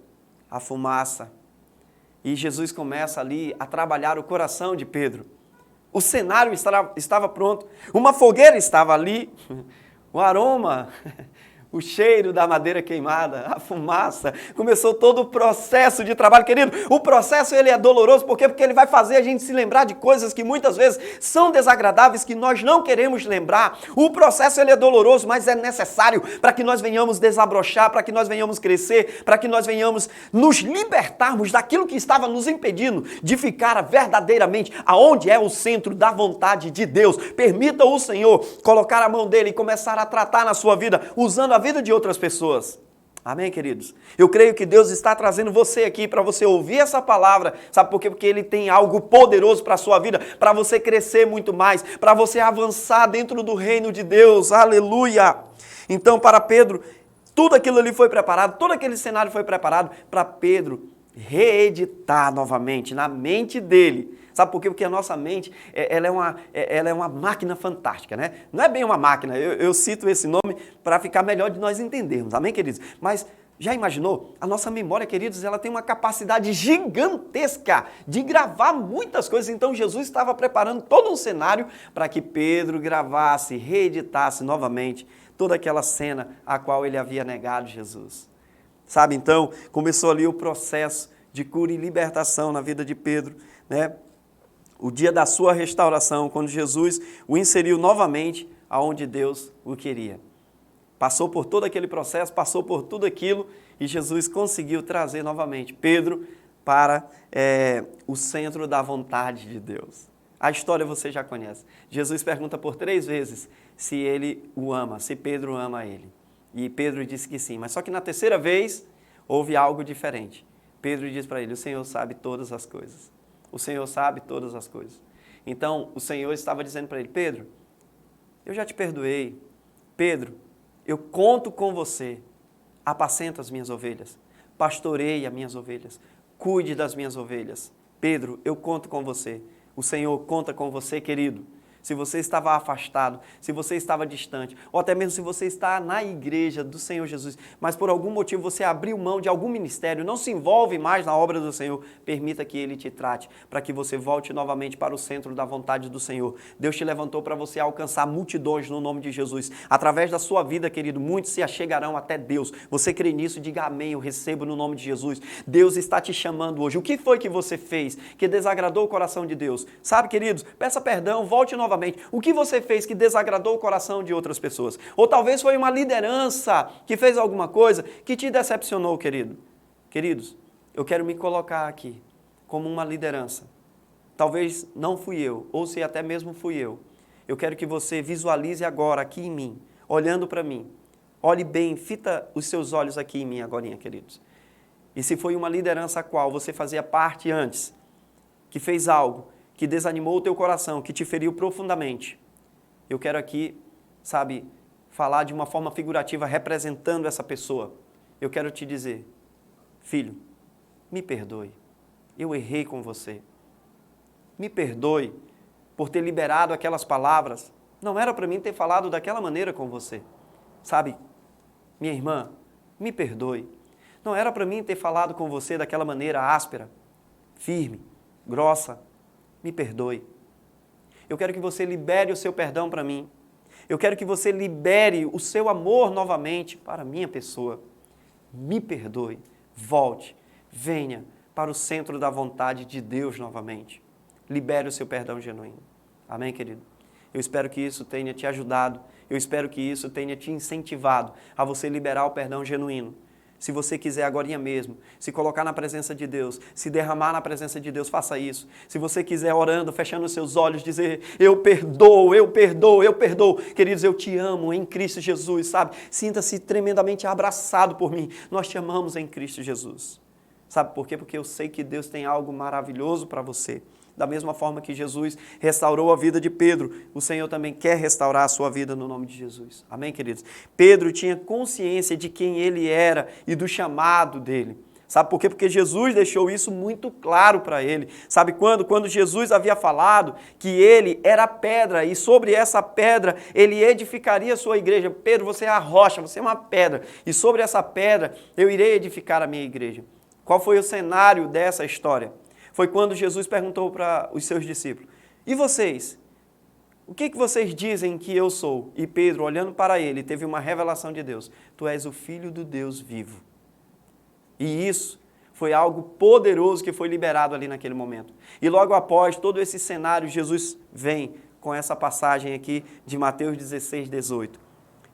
Speaker 5: a fumaça. E Jesus começa ali a trabalhar o coração de Pedro. O cenário estava pronto, uma fogueira estava ali, o aroma, o cheiro da madeira queimada, a fumaça, começou todo o processo de trabalho. Querido, o processo ele é doloroso, por quê? Porque ele vai fazer a gente se lembrar de coisas que muitas vezes são desagradáveis, que nós não queremos lembrar. O processo ele é doloroso, mas é necessário para que nós venhamos desabrochar, para que nós venhamos crescer, para que nós venhamos nos libertarmos daquilo que estava nos impedindo de ficar verdadeiramente aonde é o centro da vontade de Deus. Permita o Senhor colocar a mão dele e começar a tratar na sua vida, usando a vida de outras pessoas. Amém, queridos? Eu creio que Deus está trazendo você aqui para você ouvir essa palavra. Sabe por quê? Porque Ele tem algo poderoso para a sua vida, para você crescer muito mais, para você avançar dentro do reino de Deus. Aleluia! Então, para Pedro, tudo aquilo ali foi preparado, todo aquele cenário foi preparado para Pedro reeditar novamente na mente dele. Sabe por quê? Porque a nossa mente, ela é uma máquina fantástica, né? Não é bem uma máquina, eu cito esse nome para ficar melhor de nós entendermos, amém, queridos? Mas já imaginou? A nossa memória, queridos, ela tem uma capacidade gigantesca de gravar muitas coisas. Então Jesus estava preparando todo um cenário para que Pedro gravasse, reeditasse novamente toda aquela cena a qual ele havia negado Jesus. Sabe, então, começou ali o processo de cura e libertação na vida de Pedro, né? O dia da sua restauração, quando Jesus o inseriu novamente aonde Deus o queria. Passou por todo aquele processo, passou por tudo aquilo e Jesus conseguiu trazer novamente Pedro para o centro da vontade de Deus. A história você já conhece. Jesus pergunta por 3 vezes se ele o ama, se Pedro ama ele. E Pedro disse que sim, mas só que na 3ª vez houve algo diferente. Pedro diz para ele, o Senhor sabe todas as coisas. O Senhor sabe todas as coisas. Então, o Senhor estava dizendo para ele, Pedro, eu já te perdoei. Pedro, eu conto com você. Apacenta as minhas ovelhas. Pastoreie as minhas ovelhas. Cuide das minhas ovelhas. Pedro, eu conto com você. O Senhor conta com você, querido. Se você estava afastado, se você estava distante, ou até mesmo se você está na igreja do Senhor Jesus, mas por algum motivo você abriu mão de algum ministério, não se envolve mais na obra do Senhor, permita que Ele te trate, para que você volte novamente para o centro da vontade do Senhor. Deus te levantou para você alcançar multidões no nome de Jesus. Através da sua vida, querido, muitos se achegarão até Deus. Você crê nisso? Diga amém, eu recebo no nome de Jesus. Deus está te chamando hoje. O que foi que você fez que desagradou o coração de Deus? Sabe, queridos, peça perdão, volte novamente. O que você fez que desagradou o coração de outras pessoas? Ou talvez foi uma liderança que fez alguma coisa que te decepcionou, querido. Queridos, eu quero me colocar aqui como uma liderança. Talvez não fui eu, ou se até mesmo fui eu. Eu quero que você visualize agora aqui em mim, olhando para mim. Olhe bem, fita os seus olhos aqui em mim agorinha, queridos. E se foi uma liderança a qual você fazia parte antes, que fez algo que desanimou o teu coração, que te feriu profundamente. Eu quero aqui, sabe, falar de uma forma figurativa, representando essa pessoa. Eu quero te dizer, filho, me perdoe, eu errei com você. Me perdoe por ter liberado aquelas palavras. Não era para mim ter falado daquela maneira com você. Sabe, minha irmã, me perdoe. Não era para mim ter falado com você daquela maneira áspera, firme, grossa. Me perdoe. Eu quero que você libere o seu perdão para mim. Eu quero que você libere o seu amor novamente para a minha pessoa. Me perdoe. Volte. Venha para o centro da vontade de Deus novamente. Libere o seu perdão genuíno. Amém, querido? Eu espero que isso tenha te ajudado. Eu espero que isso tenha te incentivado a você liberar o perdão genuíno. Se você quiser agorinha mesmo, se colocar na presença de Deus, se derramar na presença de Deus, faça isso. Se você quiser orando, fechando os seus olhos, dizer, eu perdoo, eu perdoo, eu perdoo. Queridos, eu te amo em Cristo Jesus, sabe? Sinta-se tremendamente abraçado por mim. Nós te amamos em Cristo Jesus. Sabe por quê? Porque eu sei que Deus tem algo maravilhoso para você. Da mesma forma que Jesus restaurou a vida de Pedro, o Senhor também quer restaurar a sua vida no nome de Jesus. Amém, queridos? Pedro tinha consciência de quem ele era e do chamado dele. Sabe por quê? Porque Jesus deixou isso muito claro para ele. Sabe quando? Quando Jesus havia falado que ele era a pedra e sobre essa pedra ele edificaria a sua igreja. Pedro, você é a rocha, você é uma pedra e sobre essa pedra eu irei edificar a minha igreja. Qual foi o cenário dessa história? Foi quando Jesus perguntou para os seus discípulos: e vocês? O que vocês dizem que eu sou? E Pedro, olhando para ele, teve uma revelação de Deus. Tu és o Filho do Deus vivo. E isso foi algo poderoso que foi liberado ali naquele momento. E logo após todo esse cenário, Jesus vem com essa passagem aqui de Mateus 16, 18.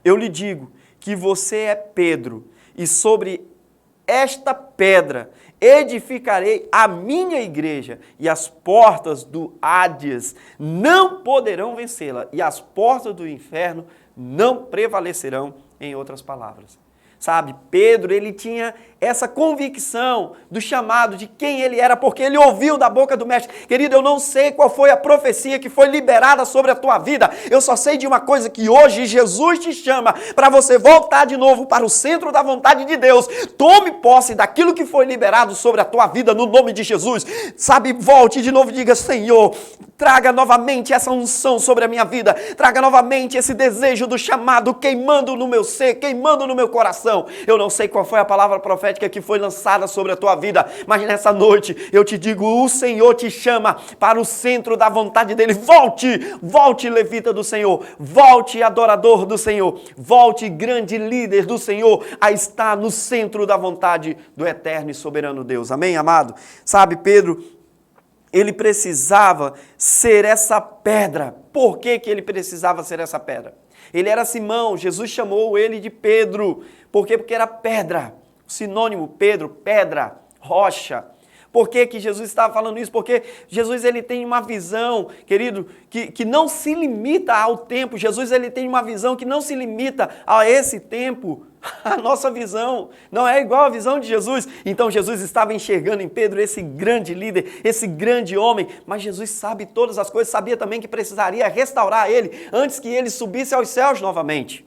Speaker 5: Eu lhe digo que você é Pedro, e sobre esta pedra edificarei a minha igreja, e as portas do Hades não poderão vencê-la, e as portas do inferno não prevalecerão, em outras palavras. Sabe, Pedro, ele tinha essa convicção do chamado de quem ele era, porque ele ouviu da boca do mestre. Querido, eu não sei qual foi a profecia que foi liberada sobre a tua vida. Eu só sei de uma coisa, que hoje Jesus te chama para você voltar de novo para o centro da vontade de Deus. Tome posse daquilo que foi liberado sobre a tua vida no nome de Jesus. Sabe, volte de novo e diga: Senhor, traga novamente essa unção sobre a minha vida. Traga novamente esse desejo do chamado queimando no meu ser, queimando no meu coração. Eu não sei qual foi a palavra profética que foi lançada sobre a tua vida, mas nessa noite eu te digo: o Senhor te chama para o centro da vontade dele. Volte levita do Senhor, volte adorador do Senhor, volte grande líder do Senhor a estar no centro da vontade do eterno e soberano Deus. Amém, amado? Sabe, Pedro, ele precisava ser essa pedra. Por que ele precisava ser essa pedra? Ele era Simão, Jesus chamou ele de Pedro. Por quê? Porque era pedra. Sinônimo, Pedro, pedra, rocha. Por que Jesus estava falando isso? Porque Jesus ele tem uma visão, querido, que não se limita ao tempo. Jesus ele tem uma visão que não se limita a esse tempo. A nossa visão não é igual à visão de Jesus. Então Jesus estava enxergando em Pedro esse grande líder, esse grande homem. Mas Jesus sabe todas as coisas, sabia também que precisaria restaurar ele antes que ele subisse aos céus novamente.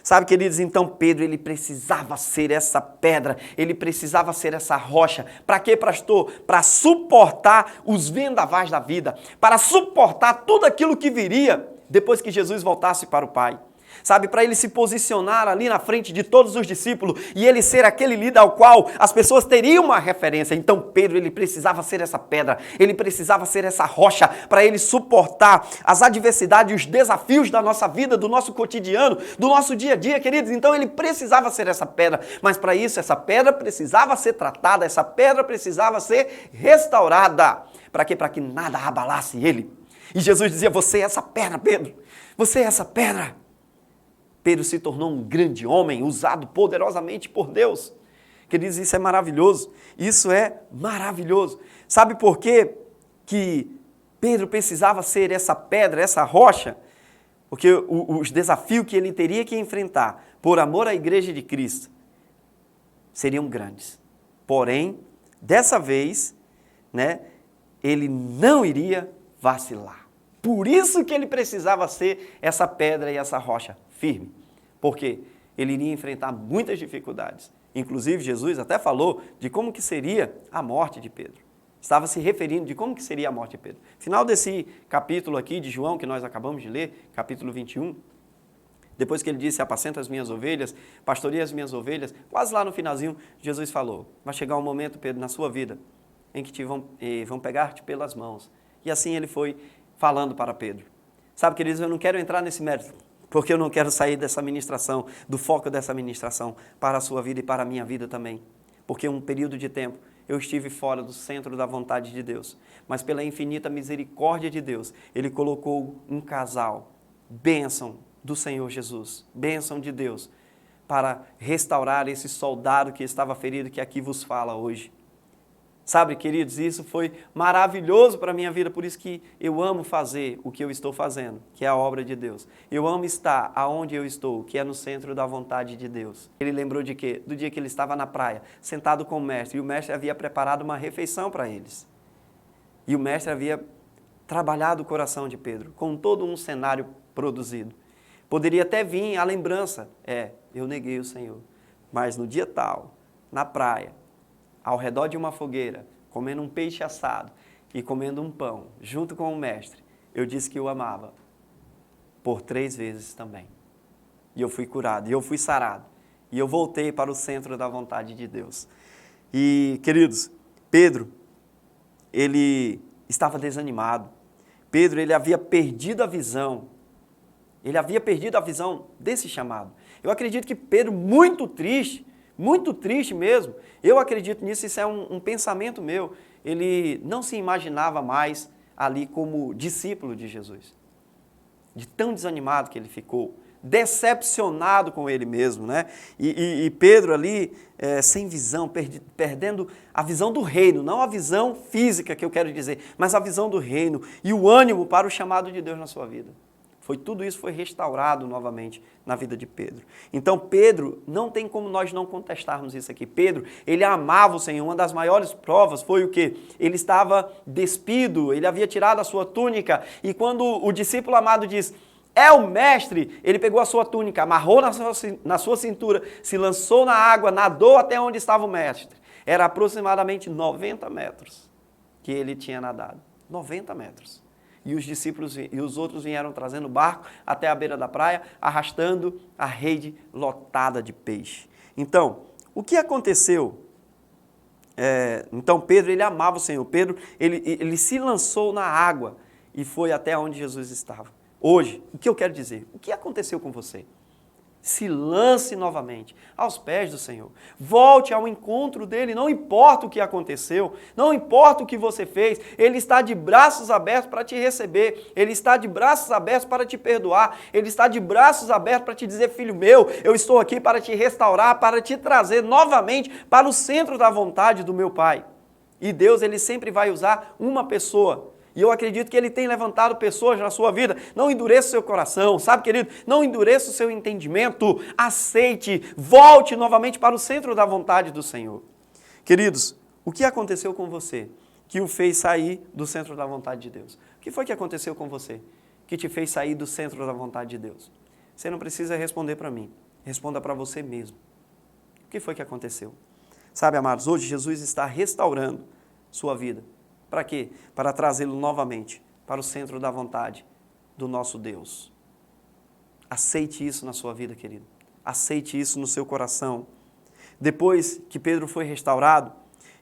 Speaker 5: Sabe, queridos, então Pedro, ele precisava ser essa pedra, ele precisava ser essa rocha. Para quê, pastor? Para suportar os vendavais da vida, para suportar tudo aquilo que viria depois que Jesus voltasse para o Pai. Sabe, para ele se posicionar ali na frente de todos os discípulos e ele ser aquele líder ao qual as pessoas teriam uma referência. Então Pedro, ele precisava ser essa pedra, ele precisava ser essa rocha para ele suportar as adversidades e os desafios da nossa vida, do nosso cotidiano, do nosso dia a dia, queridos. Então ele precisava ser essa pedra, mas para isso essa pedra precisava ser tratada, essa pedra precisava ser restaurada. Para quê? Para que nada abalasse ele. E Jesus dizia: você é essa pedra, Pedro, você é essa pedra. Pedro se tornou um grande homem, usado poderosamente por Deus. Queridos, isso é maravilhoso. Isso é maravilhoso. Sabe por quê que Pedro precisava ser essa pedra, essa rocha? Porque os desafios que ele teria que enfrentar por amor à igreja de Cristo seriam grandes. Porém, dessa vez, ele não iria vacilar. Por isso que ele precisava ser essa pedra e essa rocha firme. Porque ele iria enfrentar muitas dificuldades. Inclusive, Jesus até falou de como que seria a morte de Pedro. Estava se referindo de como que seria a morte de Pedro. Final desse capítulo aqui de João, que nós acabamos de ler, capítulo 21, depois que ele disse: apacenta as minhas ovelhas, pastoreia as minhas ovelhas, quase lá no finalzinho, Jesus falou: vai chegar um momento, Pedro, na sua vida, em que vão pegar-te pelas mãos. E assim ele foi falando para Pedro. Sabe, queridos, eu não quero entrar nesse mérito, porque eu não quero sair dessa ministração, do foco dessa ministração, para a sua vida e para a minha vida também. Porque um período de tempo eu estive fora do centro da vontade de Deus. Mas pela infinita misericórdia de Deus, Ele colocou um casal, bênção do Senhor Jesus, bênção de Deus, para restaurar esse soldado que estava ferido, que aqui vos fala hoje. Sabe, queridos, isso foi maravilhoso para a minha vida, por isso que eu amo fazer o que eu estou fazendo, que é a obra de Deus. Eu amo estar aonde eu estou, que é no centro da vontade de Deus. Ele lembrou de quê? Do dia que ele estava na praia, sentado com o mestre, e o mestre havia preparado uma refeição para eles. E o mestre havia trabalhado o coração de Pedro, com todo um cenário produzido. Poderia até vir a lembrança, eu neguei o Senhor, mas no dia tal, na praia, ao redor de uma fogueira, comendo um peixe assado e comendo um pão, junto com o mestre, eu disse que o amava por 3 vezes também. E eu fui curado, e eu fui sarado, e eu voltei para o centro da vontade de Deus. E, queridos, Pedro, ele estava desanimado. Pedro, ele havia perdido a visão. Ele havia perdido a visão desse chamado. Eu acredito que Pedro, muito triste mesmo, eu acredito nisso, isso é um pensamento meu, ele não se imaginava mais ali como discípulo de Jesus. De tão desanimado que ele ficou, decepcionado com ele mesmo, né? E Pedro ali, sem visão, perdendo a visão do reino, não a visão física que eu quero dizer, mas a visão do reino e o ânimo para o chamado de Deus na sua vida. Tudo isso foi restaurado novamente na vida de Pedro. Então Pedro, não tem como nós não contestarmos isso aqui. Pedro, ele amava o Senhor. Uma das maiores provas foi o quê? Ele estava despido, ele havia tirado a sua túnica. E quando o discípulo amado diz, é o mestre, ele pegou a sua túnica, amarrou na sua cintura, se lançou na água, nadou até onde estava o mestre. Era aproximadamente 90 metros que ele tinha nadado. 90 metros. E os discípulos e os outros vieram trazendo o barco até a beira da praia, arrastando a rede lotada de peixe. Então, o que aconteceu? Então, Pedro, ele amava o Senhor. Pedro, ele se lançou na água e foi até onde Jesus estava. Hoje, o que eu quero dizer? O que aconteceu com você? Se lance novamente aos pés do Senhor. Volte ao encontro dele, não importa o que aconteceu, não importa o que você fez, ele está de braços abertos para te receber, ele está de braços abertos para te perdoar, ele está de braços abertos para te dizer, filho meu, eu estou aqui para te restaurar, para te trazer novamente para o centro da vontade do meu Pai. E Deus, ele sempre vai usar uma pessoa. E eu acredito que Ele tem levantado pessoas na sua vida. Não endureça o seu coração, sabe, querido? Não endureça o seu entendimento. Aceite, volte novamente para o centro da vontade do Senhor. Queridos, o que aconteceu com você que o fez sair do centro da vontade de Deus? O que foi que aconteceu com você que te fez sair do centro da vontade de Deus? Você não precisa responder para mim. Responda para você mesmo. O que foi que aconteceu? Sabe, amados, hoje Jesus está restaurando sua vida. Para quê? Para trazê-lo novamente para o centro da vontade do nosso Deus. Aceite isso na sua vida, querido. Aceite isso no seu coração. Depois que Pedro foi restaurado,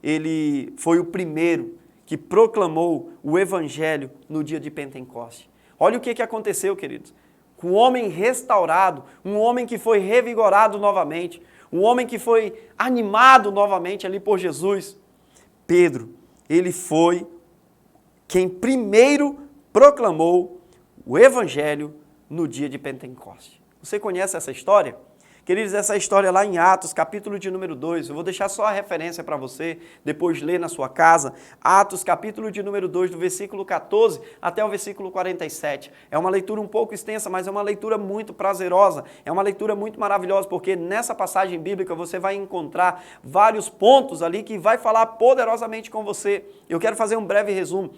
Speaker 5: ele foi o primeiro que proclamou o Evangelho no dia de Pentecoste. Olha o que aconteceu, queridos. Com um homem restaurado, um homem que foi revigorado novamente, um homem que foi animado novamente ali por Jesus. Pedro, ele foi quem primeiro proclamou o Evangelho no dia de Pentecoste. Você conhece essa história? Queridos, essa história lá em Atos, capítulo de número 2, eu vou deixar só a referência para você, depois ler na sua casa. Atos, capítulo de número 2, do versículo 14 até o versículo 47. É uma leitura um pouco extensa, mas é uma leitura muito prazerosa, é uma leitura muito maravilhosa, porque nessa passagem bíblica você vai encontrar vários pontos ali que vai falar poderosamente com você. Eu quero fazer um breve resumo.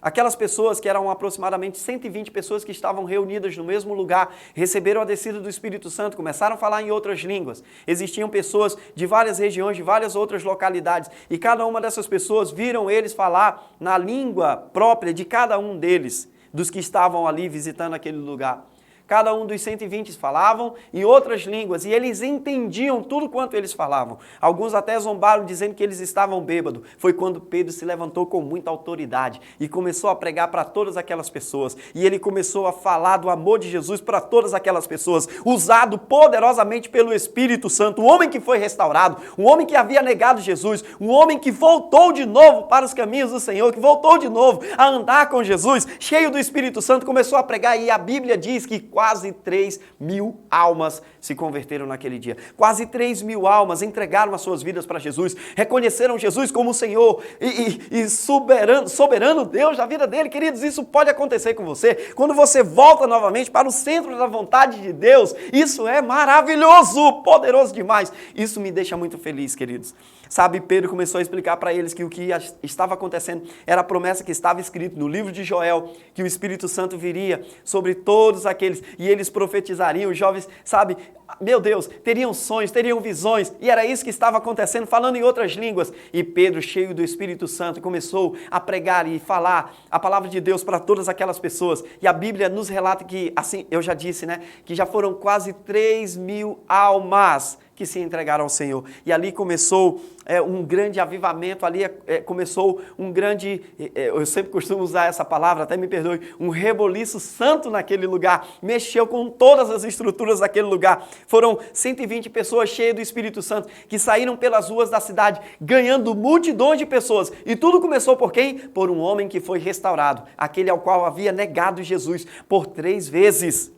Speaker 5: Aquelas pessoas que eram aproximadamente 120 pessoas que estavam reunidas no mesmo lugar, receberam a descida do Espírito Santo, começaram a falar em outras línguas. Existiam pessoas de várias regiões, de várias outras localidades, e cada uma dessas pessoas viram eles falar na língua própria de cada um deles, dos que estavam ali visitando aquele lugar. Cada um dos 120 falavam em outras línguas e eles entendiam tudo quanto eles falavam. Alguns até zombaram dizendo que eles estavam bêbados. Foi quando Pedro se levantou com muita autoridade e começou a pregar para todas aquelas pessoas. E ele começou a falar do amor de Jesus para todas aquelas pessoas, usado poderosamente pelo Espírito Santo. Um homem que foi restaurado, um homem que havia negado Jesus, um homem que voltou de novo para os caminhos do Senhor, que voltou de novo a andar com Jesus, cheio do Espírito Santo, começou a pregar e a Bíblia diz que quase 3.000 almas se converteram naquele dia. Quase 3.000 almas entregaram as suas vidas para Jesus, reconheceram Jesus como o Senhor e soberano Deus da vida dele. Queridos, isso pode acontecer com você. Quando você volta novamente para o centro da vontade de Deus, isso é maravilhoso, poderoso demais. Isso me deixa muito feliz, queridos. Sabe, Pedro começou a explicar para eles que o que estava acontecendo era a promessa que estava escrita no livro de Joel, que o Espírito Santo viria sobre todos aqueles e eles profetizariam, os jovens, sabe, meu Deus, teriam sonhos, teriam visões, e era isso que estava acontecendo, falando em outras línguas. E Pedro, cheio do Espírito Santo, começou a pregar e falar a palavra de Deus para todas aquelas pessoas. E a Bíblia nos relata que, assim, eu já disse, né, que já foram quase 3.000 almas que se entregaram ao Senhor. E ali começou um grande avivamento, ali começou um grande, eu sempre costumo usar essa palavra, até me perdoe, um reboliço santo naquele lugar. Mexeu com todas as estruturas daquele lugar. Foram 120 pessoas cheias do Espírito Santo que saíram pelas ruas da cidade, ganhando multidões de pessoas. E tudo começou por quem? Por um homem que foi restaurado, aquele ao qual havia negado Jesus por 3 vezes.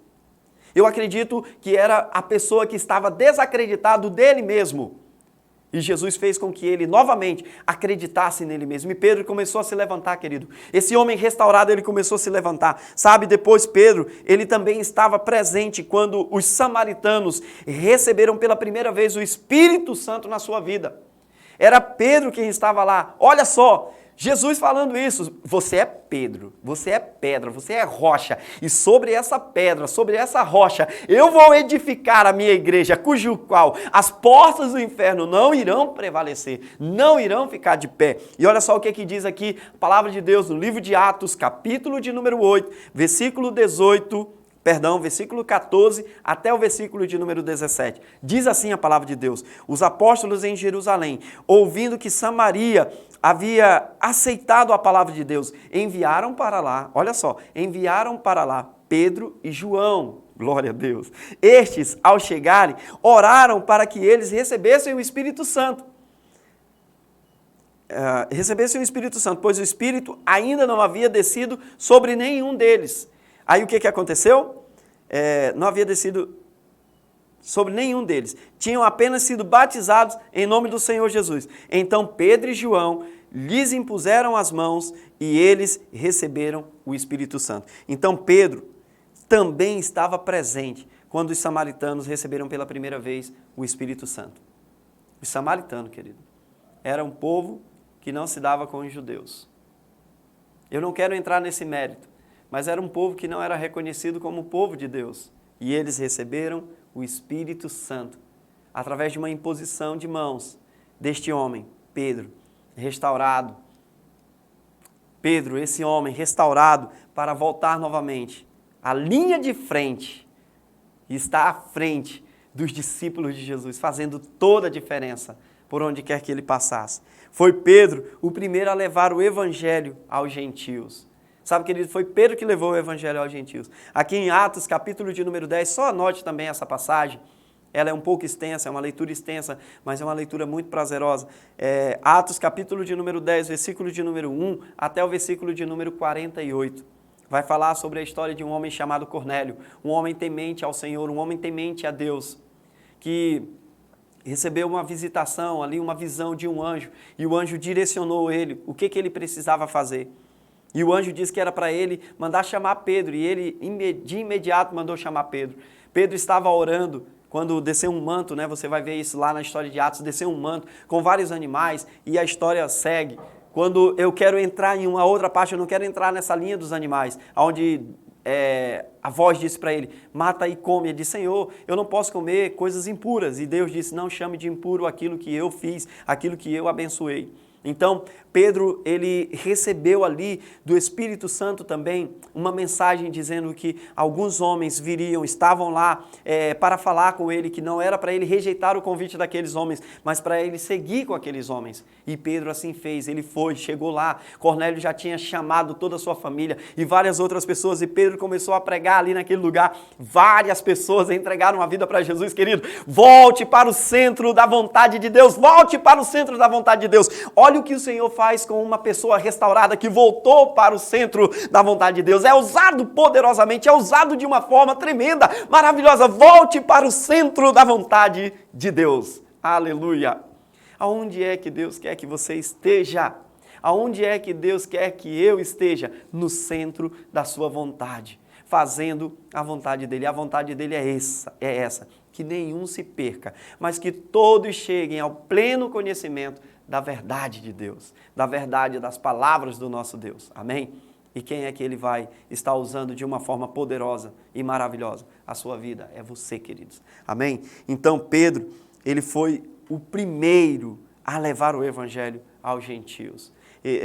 Speaker 5: Eu acredito que era a pessoa que estava desacreditado dele mesmo. E Jesus fez com que ele novamente acreditasse nele mesmo. E Pedro começou a se levantar, querido. Esse homem restaurado, ele começou a se levantar. Sabe, depois Pedro, ele também estava presente quando os samaritanos receberam pela primeira vez o Espírito Santo na sua vida. Era Pedro quem estava lá. Olha só, Jesus falando isso, você é Pedro, você é pedra, você é rocha, e sobre essa pedra, sobre essa rocha, eu vou edificar a minha igreja, cujo qual as portas do inferno não irão prevalecer, não irão ficar de pé. E olha só o que diz aqui a palavra de Deus no livro de Atos, capítulo de número 8, versículo 14 até o versículo de número 17. Diz assim a palavra de Deus: os apóstolos em Jerusalém, ouvindo que Samaria havia aceitado a palavra de Deus, enviaram para lá, olha só, enviaram para lá Pedro e João, glória a Deus. Estes, ao chegarem, oraram para que eles recebessem o Espírito Santo. Pois o Espírito ainda não havia descido sobre nenhum deles. Aí o que aconteceu? Não havia descido sobre nenhum deles. Tinham apenas sido batizados em nome do Senhor Jesus. Então Pedro e João lhes impuseram as mãos e eles receberam o Espírito Santo. Então Pedro também estava presente quando os samaritanos receberam pela primeira vez o Espírito Santo. Os samaritanos, querido, era um povo que não se dava com os judeus. Eu não quero entrar nesse mérito, mas era um povo que não era reconhecido como povo de Deus. E eles receberam o Espírito Santo através de uma imposição de mãos deste homem, Pedro, restaurado. Pedro, esse homem restaurado para voltar novamente à linha de frente e estar à frente dos discípulos de Jesus, fazendo toda a diferença por onde quer que ele passasse. Foi Pedro o primeiro a levar o evangelho aos gentios. Sabe, querido, foi Pedro que levou o evangelho aos gentios. Aqui em Atos, capítulo de número 10, só anote também essa passagem. Ela é um pouco extensa, é uma leitura extensa, mas é uma leitura muito prazerosa. Atos, capítulo de número 10, versículo de número 1 até o versículo de número 48. Vai falar sobre a história de um homem chamado Cornélio, um homem temente ao Senhor, um homem temente a Deus, que recebeu uma visitação ali, uma visão de um anjo, e o anjo direcionou ele, o que ele precisava fazer. E o anjo disse que era para ele mandar chamar Pedro, e ele de imediato mandou chamar Pedro. Pedro estava orando, quando desceu um manto, né? Você vai ver isso lá na história de Atos, desceu um manto com vários animais, e a história segue. Quando eu quero entrar em uma outra parte, eu não quero entrar nessa linha dos animais, onde a voz disse para ele, mata e come. Ele disse, Senhor, eu não posso comer coisas impuras. E Deus disse, não chame de impuro aquilo que eu fiz, aquilo que eu abençoei. Então, Pedro, ele recebeu ali do Espírito Santo também uma mensagem dizendo que alguns homens viriam, estavam lá para falar com ele, que não era para ele rejeitar o convite daqueles homens, mas para ele seguir com aqueles homens. E Pedro assim fez, ele foi, chegou lá, Cornélio já tinha chamado toda a sua família e várias outras pessoas, e Pedro começou a pregar ali naquele lugar. Várias pessoas entregaram a vida para Jesus, querido. Volte para o centro da vontade de Deus, volte para o centro da vontade de Deus. Olha o que o Senhor faz com uma pessoa restaurada que voltou para o centro da vontade de Deus. É usado poderosamente, é usado de uma forma tremenda, maravilhosa. Volte para o centro da vontade de Deus. Aleluia. Aonde é que Deus quer que você esteja? Aonde é que Deus quer que eu esteja? No centro da sua vontade, fazendo a vontade dele. A vontade dele é essa, que nenhum se perca, mas que todos cheguem ao pleno conhecimento da verdade de Deus, da verdade das palavras do nosso Deus. Amém? E quem é que Ele vai estar usando de uma forma poderosa e maravilhosa? A sua vida. É você, queridos. Amém? Então, Pedro, ele foi o primeiro a levar o Evangelho aos gentios.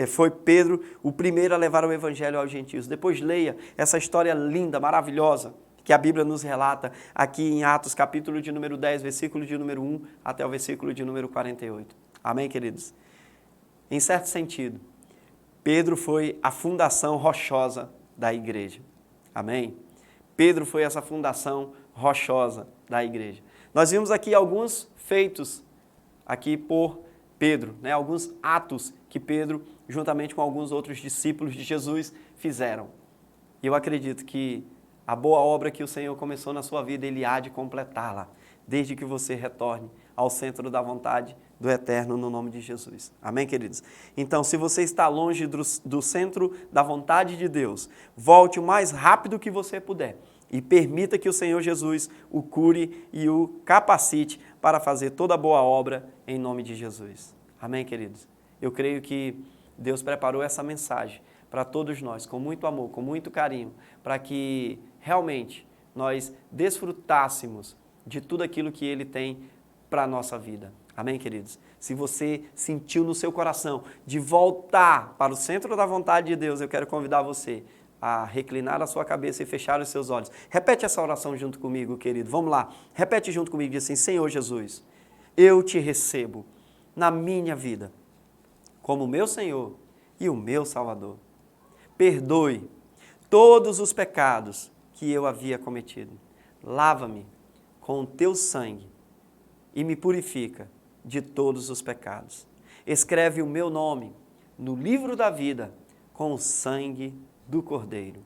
Speaker 5: Foi Pedro o primeiro a levar o Evangelho aos gentios. Depois leia essa história linda, maravilhosa, que a Bíblia nos relata aqui em Atos, capítulo de número 10, versículo de número 1 até o versículo de número 48. Amém, queridos? Em certo sentido, Pedro foi a fundação rochosa da igreja. Amém? Pedro foi essa fundação rochosa da igreja. Nós vimos aqui alguns feitos aqui por Pedro, né? Alguns atos que Pedro, juntamente com alguns outros discípulos de Jesus, fizeram. E eu acredito que a boa obra que o Senhor começou na sua vida, Ele há de completá-la, desde que você retorne ao centro da vontade do Eterno, no nome de Jesus. Amém, queridos? Então, se você está longe do centro da vontade de Deus, volte o mais rápido que você puder e permita que o Senhor Jesus o cure e o capacite para fazer toda a boa obra em nome de Jesus. Amém, queridos? Eu creio que Deus preparou essa mensagem para todos nós, com muito amor, com muito carinho, para que realmente nós desfrutássemos de tudo aquilo que Ele tem para a nossa vida. Amém, queridos? Se você sentiu no seu coração de voltar para o centro da vontade de Deus, eu quero convidar você a reclinar a sua cabeça e fechar os seus olhos. Repete essa oração junto comigo, querido. Vamos lá. Repete junto comigo e diz assim: Senhor Jesus, eu te recebo na minha vida como meu Senhor e o meu Salvador. Perdoe todos os pecados que eu havia cometido. Lava-me com o teu sangue e me purifica de todos os pecados. Escreve o meu nome no livro da vida com o sangue do Cordeiro.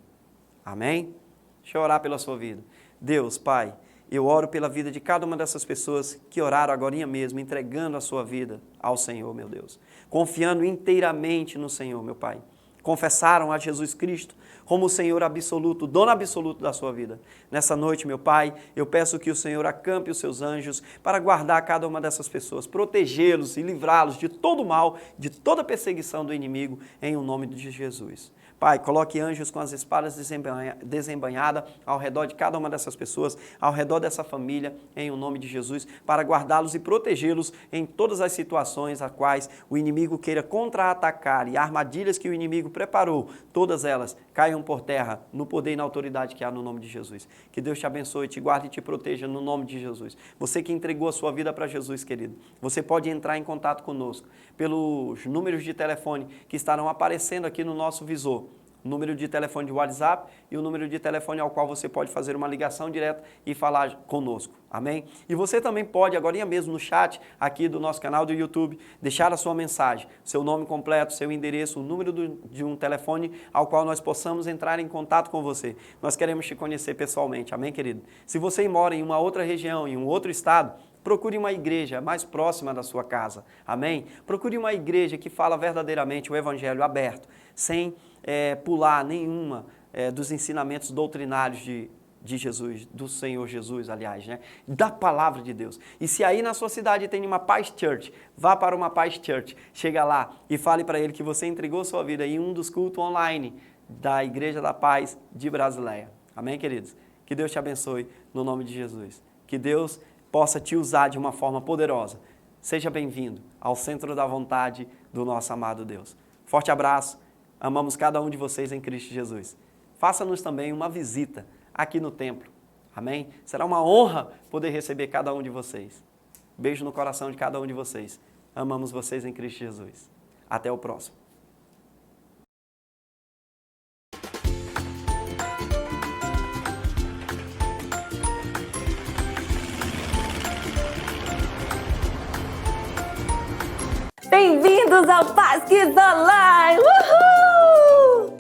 Speaker 5: Amém? Deixa eu orar pela sua vida. Deus, Pai, eu oro pela vida de cada uma dessas pessoas que oraram agorinha mesmo, entregando a sua vida ao Senhor, meu Deus. Confiando inteiramente no Senhor, meu Pai. Confessaram a Jesus Cristo como o Senhor absoluto, dono absoluto da sua vida. Nessa noite, meu Pai, eu peço que o Senhor acampe os seus anjos para guardar cada uma dessas pessoas, protegê-los e livrá-los de todo mal, de toda perseguição do inimigo, em o nome de Jesus. Pai, coloque anjos com as espadas desembainhadas ao redor de cada uma dessas pessoas, ao redor dessa família, em o nome de Jesus, para guardá-los e protegê-los em todas as situações a quais o inimigo queira contra-atacar e armadilhas que o inimigo preparou, todas elas caiam por terra no poder e na autoridade que há no nome de Jesus. Que Deus te abençoe, te guarde e te proteja no nome de Jesus. Você que entregou a sua vida para Jesus, querido, você pode entrar em contato conosco pelos números de telefone que estarão aparecendo aqui no nosso visor. O número de telefone de WhatsApp e o número de telefone ao qual você pode fazer uma ligação direta e falar conosco. Amém? E você também pode, agora mesmo no chat aqui do nosso canal do YouTube, deixar a sua mensagem, seu nome completo, seu endereço, o número de um telefone ao qual nós possamos entrar em contato com você. Nós queremos te conhecer pessoalmente. Amém, querido? Se você mora em uma outra região, em um outro estado, procure uma igreja mais próxima da sua casa. Amém? Procure uma igreja que fala verdadeiramente o evangelho aberto, sem pular nenhuma dos ensinamentos doutrinários de Jesus, do Senhor Jesus, aliás, né? Da palavra de Deus. E se aí na sua cidade tem uma Paz Church, vá para uma Paz Church, chega lá e fale para ele que você entregou sua vida em um dos cultos online da Igreja da Paz de Brasileia. Amém, queridos? Que Deus te abençoe no nome de Jesus. Que Deus possa te usar de uma forma poderosa. Seja bem-vindo ao centro da vontade do nosso amado Deus. Forte abraço. Amamos cada um de vocês em Cristo Jesus. Faça-nos também uma visita aqui no templo. Amém? Será uma honra poder receber cada um de vocês. Beijo no coração de cada um de vocês. Amamos vocês em Cristo Jesus. Até o próximo.
Speaker 6: Bem-vindos ao Paz Kids Online! Uhul!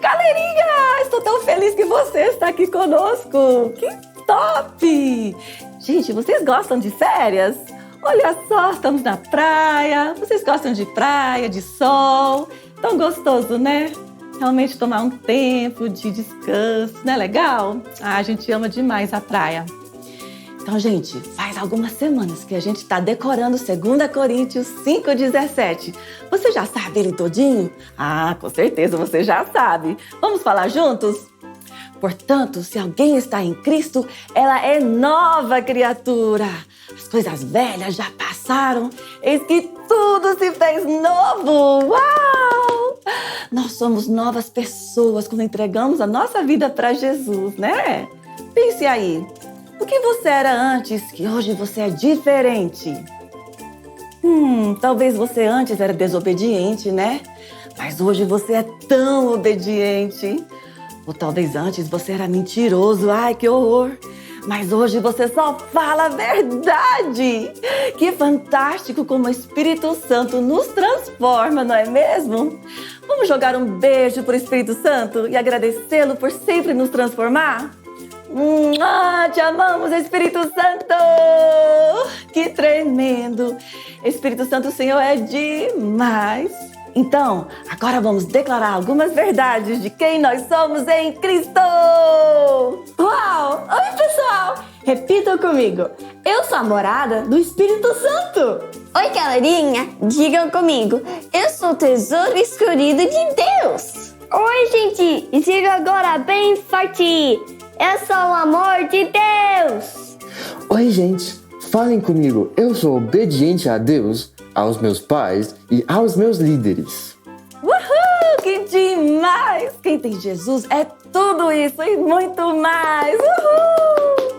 Speaker 6: Galerinha, estou tão feliz que você está aqui conosco! Que top! Gente, vocês gostam de férias? Olha só, estamos na praia. Vocês gostam de praia, de sol? Tão gostoso, né? Realmente tomar um tempo de descanso, não é legal? Ah, a gente ama demais a praia. Então, gente, faz algumas semanas que a gente está decorando 2 Coríntios 5,17. Você já sabe ele todinho? Ah, com certeza você já sabe. Vamos falar juntos? Portanto, se alguém está em Cristo, ela é nova criatura. As coisas velhas já passaram, eis que tudo se fez novo. Uau! Nós somos novas pessoas quando entregamos a nossa vida para Jesus, né? Pense aí. O que você era antes, que hoje você é diferente? Talvez você antes era desobediente, né? Mas hoje você é tão obediente. Ou talvez antes você era mentiroso. Ai, que horror! Mas hoje você só fala a verdade. Que fantástico como o Espírito Santo nos transforma, não é mesmo? Vamos jogar um beijo para o Espírito Santo e agradecê-lo por sempre nos transformar? Te amamos, Espírito Santo! Que tremendo! Espírito Santo, o Senhor é demais! Então, agora vamos declarar algumas verdades de quem nós somos em Cristo! Uau! Oi, pessoal! Repitam comigo. Eu sou a morada do Espírito Santo!
Speaker 7: Oi, galerinha! Digam comigo. Eu sou o tesouro escolhido de Deus! Oi, gente! E digam agora bem forte! Eu sou o amor de Deus!
Speaker 8: Oi, gente, falem comigo. Eu sou obediente a Deus, aos meus pais e aos meus líderes.
Speaker 6: Uhul! Que demais! Quem tem Jesus é tudo isso e muito mais! Uhul!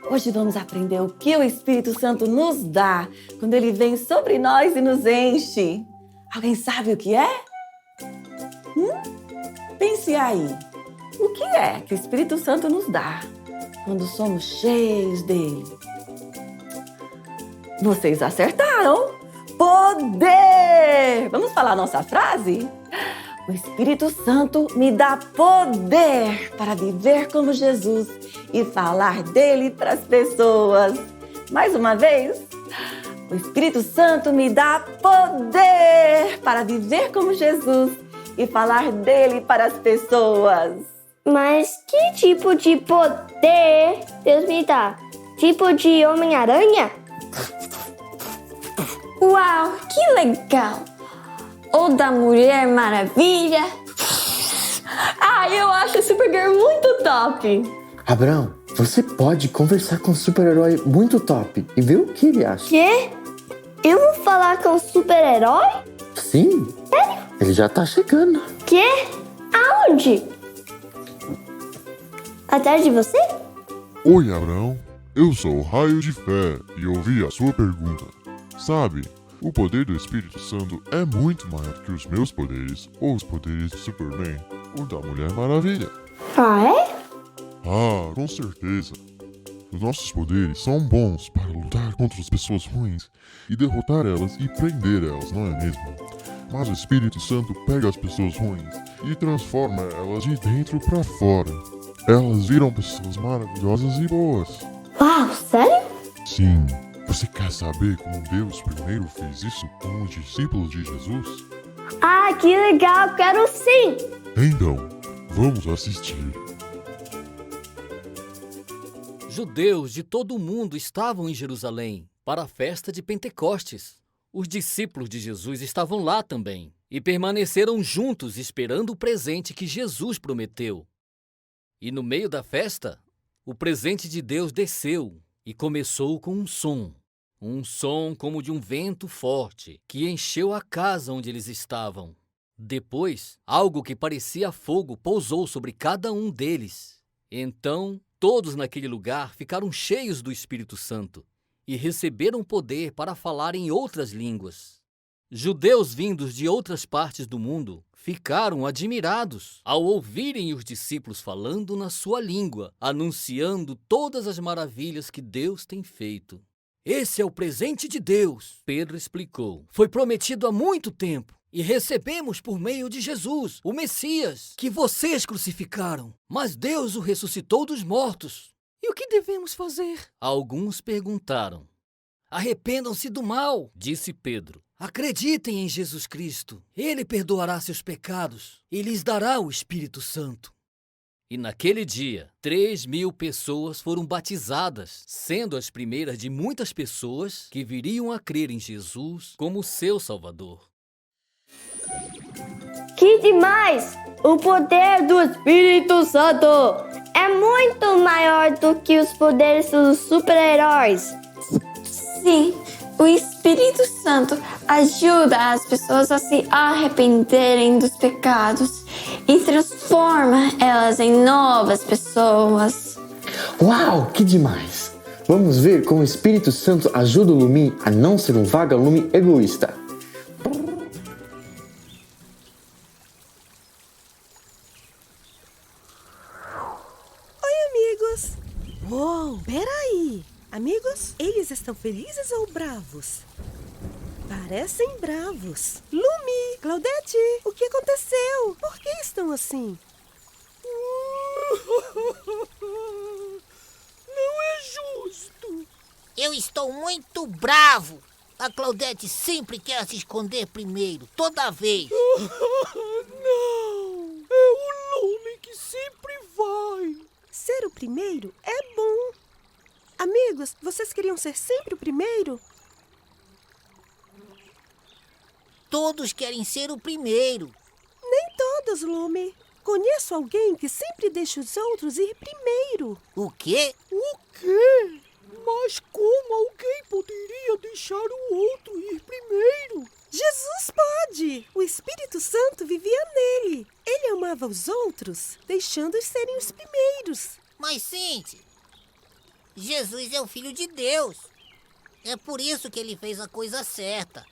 Speaker 6: Hoje vamos aprender o que o Espírito Santo nos dá quando ele vem sobre nós e nos enche. Alguém sabe o que é? Pense aí. O que é que o Espírito Santo nos dá quando somos cheios dele? Vocês acertaram! Poder! Vamos falar a nossa frase? O Espírito Santo me dá poder para viver como Jesus e falar dele para as pessoas. Mais uma vez. O Espírito Santo me dá poder para viver como Jesus e falar dele para as pessoas.
Speaker 7: Mas que tipo de poder Deus me dá? Tipo de Homem-Aranha? Uau, que legal! Ou da Mulher Maravilha?
Speaker 6: Eu acho o Supergirl muito top!
Speaker 8: Abraão, você pode conversar com um super-herói muito top e ver o que ele acha.
Speaker 7: Quê? Eu vou falar com o super-herói?
Speaker 8: Sim, ele já tá chegando.
Speaker 7: Quê? Aonde? Atrás de você?
Speaker 9: Oi, Abraão. Eu sou o Raio de Fé e ouvi a sua pergunta. Sabe, o poder do Espírito Santo é muito maior que os meus poderes ou os poderes de Superman ou da Mulher Maravilha.
Speaker 7: Ah, é?
Speaker 9: Ah, com certeza. Os nossos poderes são bons para lutar contra as pessoas ruins e derrotar elas e prender elas, não é mesmo? Mas o Espírito Santo pega as pessoas ruins e transforma elas de dentro para fora. Elas viram pessoas maravilhosas e boas.
Speaker 7: Uau, sério?
Speaker 9: Sim. Você quer saber como Deus primeiro fez isso com os discípulos de Jesus?
Speaker 7: Ah, que legal, quero sim!
Speaker 9: Então, vamos assistir.
Speaker 10: Judeus de todo o mundo estavam em Jerusalém para a festa de Pentecostes. Os discípulos de Jesus estavam lá também e permaneceram juntos esperando o presente que Jesus prometeu. E no meio da festa, o presente de Deus desceu e começou com um som como de um vento forte que encheu a casa onde eles estavam. Depois, algo que parecia fogo pousou sobre cada um deles. Então, todos naquele lugar ficaram cheios do Espírito Santo e receberam poder para falar em outras línguas. Judeus vindos de outras partes do mundo ficaram admirados ao ouvirem os discípulos falando na sua língua, anunciando todas as maravilhas que Deus tem feito. Esse é o presente de Deus, Pedro explicou. Foi prometido há muito tempo e recebemos por meio de Jesus, o Messias, que vocês crucificaram. Mas Deus o ressuscitou dos mortos. E o que devemos fazer? Alguns perguntaram. Arrependam-se do mal, disse Pedro. Acreditem em Jesus Cristo. Ele perdoará seus pecados e lhes dará o Espírito Santo. E naquele dia, 3.000 pessoas foram batizadas, sendo as primeiras de muitas pessoas que viriam a crer em Jesus como seu Salvador.
Speaker 7: Que demais! O poder do Espírito Santo é muito maior do que os poderes dos super-heróis.
Speaker 3: Sim, o Espírito Santo ajuda as pessoas a se arrependerem dos pecados e transforma elas em novas pessoas.
Speaker 8: Uau, que demais! Vamos ver como o Espírito Santo ajuda o Lumi a não ser um vagalume egoísta.
Speaker 11: Amigos! Uou, peraí! Amigos, eles estão felizes ou bravos? Parecem bravos. Lumi, Claudete, o que aconteceu? Por que estão assim?
Speaker 12: Não é justo. Eu estou muito bravo. A Claudete sempre quer se esconder primeiro, toda vez.
Speaker 11: Não! É o Lumi que sempre vai. Ser o primeiro é bom. Amigos, vocês queriam ser sempre o primeiro?
Speaker 12: Todos querem ser o primeiro.
Speaker 11: Nem todos, Lumi. Conheço alguém que sempre deixa os outros ir primeiro.
Speaker 12: O quê?
Speaker 11: O quê? Mas como alguém poderia deixar o outro ir primeiro? Jesus pode! O Espírito Santo vivia nele. Ele amava os outros, deixando-os serem os primeiros.
Speaker 12: Mas, Cinti, Jesus é o Filho de Deus. É por isso que ele fez a coisa certa.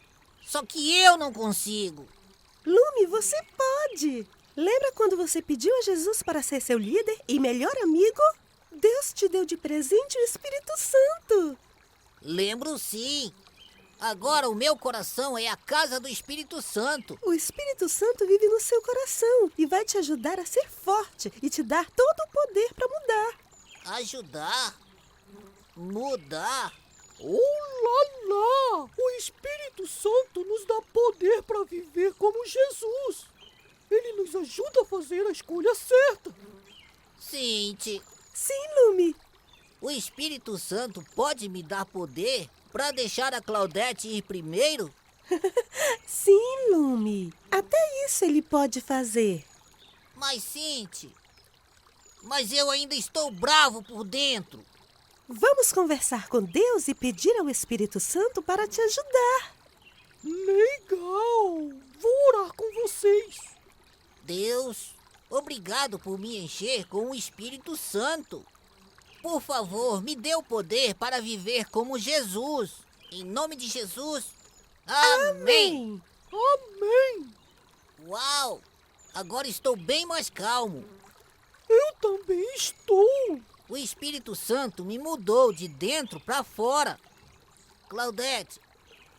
Speaker 12: Só que eu não consigo.
Speaker 11: Lumi, você pode! Lembra quando você pediu a Jesus para ser seu líder e melhor amigo? Deus te deu de presente o Espírito Santo.
Speaker 12: Lembro sim. Agora o meu coração é a casa do Espírito Santo.
Speaker 11: O Espírito Santo vive no seu coração e vai te ajudar a ser forte e te dar todo o poder para mudar.
Speaker 12: Ajudar? Mudar?
Speaker 11: Oh lá lá! O Espírito Santo nos dá poder para viver como Jesus. Ele nos ajuda a fazer a escolha certa.
Speaker 12: Cinti.
Speaker 11: Sim, Lumi.
Speaker 12: O Espírito Santo pode me dar poder para deixar a Claudete ir primeiro?
Speaker 11: Sim, Lumi. Até isso ele pode fazer.
Speaker 12: Mas, Cinti, eu ainda estou bravo por dentro.
Speaker 11: Vamos conversar com Deus e pedir ao Espírito Santo para te ajudar. Legal! Vou orar com vocês.
Speaker 12: Deus, obrigado por me encher com o Espírito Santo. Por favor, me dê o poder para viver como Jesus. Em nome de Jesus. Amém.
Speaker 11: Amém.
Speaker 12: Uau! Agora estou bem mais calmo.
Speaker 11: Eu também estou.
Speaker 12: O Espírito Santo me mudou de dentro para fora. Claudete,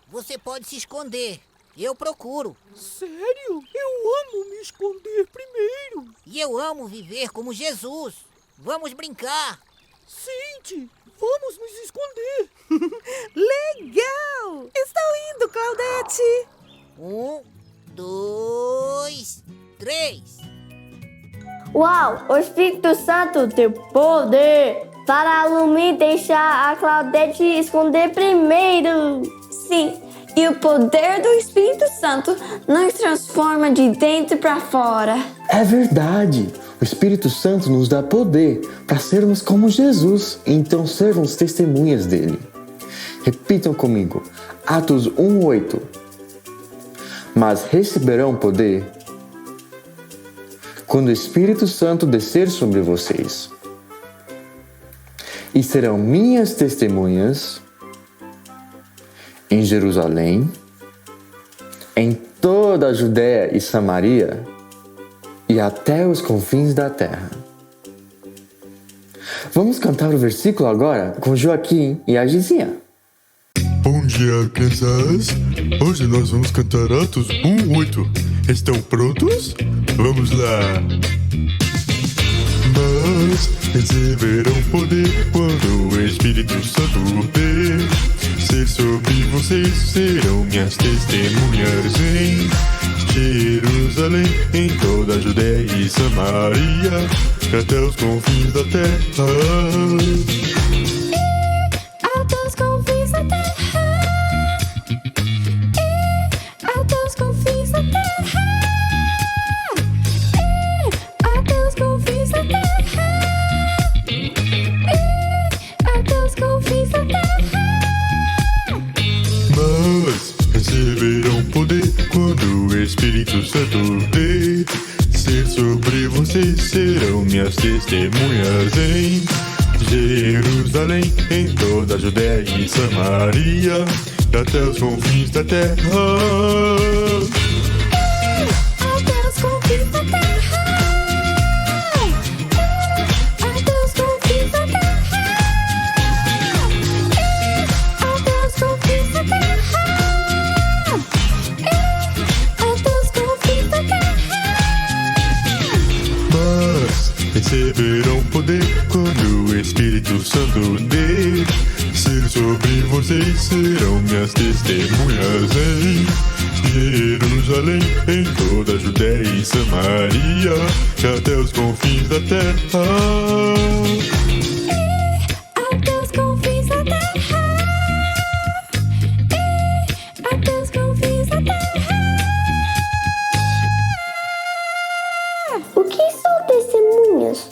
Speaker 12: você pode se esconder. Eu procuro.
Speaker 11: Sério? Eu amo me esconder primeiro.
Speaker 12: E eu amo viver como Jesus. Vamos brincar.
Speaker 11: Cinti, vamos nos esconder. Legal! Estou indo, Claudete.
Speaker 12: 1, 2, 3.
Speaker 7: Uau! O Espírito Santo tem poder para a Lumi deixar a Claudete esconder primeiro.
Speaker 3: Sim, e o poder do Espírito Santo nos transforma de dentro para fora.
Speaker 8: É verdade! O Espírito Santo nos dá poder para sermos como Jesus e então sermos testemunhas dele. Repitam comigo, Atos 1:8. Mas receberão poder quando o Espírito Santo descer sobre vocês. E serão minhas testemunhas em Jerusalém, em toda a Judéia e Samaria e até os confins da terra. Vamos cantar o versículo agora com Joaquim e a Gizinha.
Speaker 9: Bom dia, crianças! Hoje nós vamos cantar Atos 1:8. Estão prontos? Vamos lá! Mas receberão poder quando o Espírito Santo descer ser sobre vocês, serão minhas testemunhas em Jerusalém, em toda a Judéia e Samaria, e até os confins da terra.
Speaker 3: Até os confins da terra. Até os confins da terra. Até os confins da terra. Até os confins da terra.
Speaker 9: Mas receberão poder quando o Espírito Santo descer sobre vocês, serão minhas testemunhas em Jerusalém, em toda a Judéia e Samaria, e até os confins da terra.
Speaker 3: Até os confins da terra. Até os confins da terra. Até os confins da terra. Até os confins da terra.
Speaker 9: Mas receberão poder quando o Espírito Santo descer sobre vocês, serão minhas testemunhas em Jerusalém, em toda a Judéia e Samaria, e até os confins da terra.
Speaker 3: Até os confins da terra. Até os confins da terra.
Speaker 7: O que são testemunhas?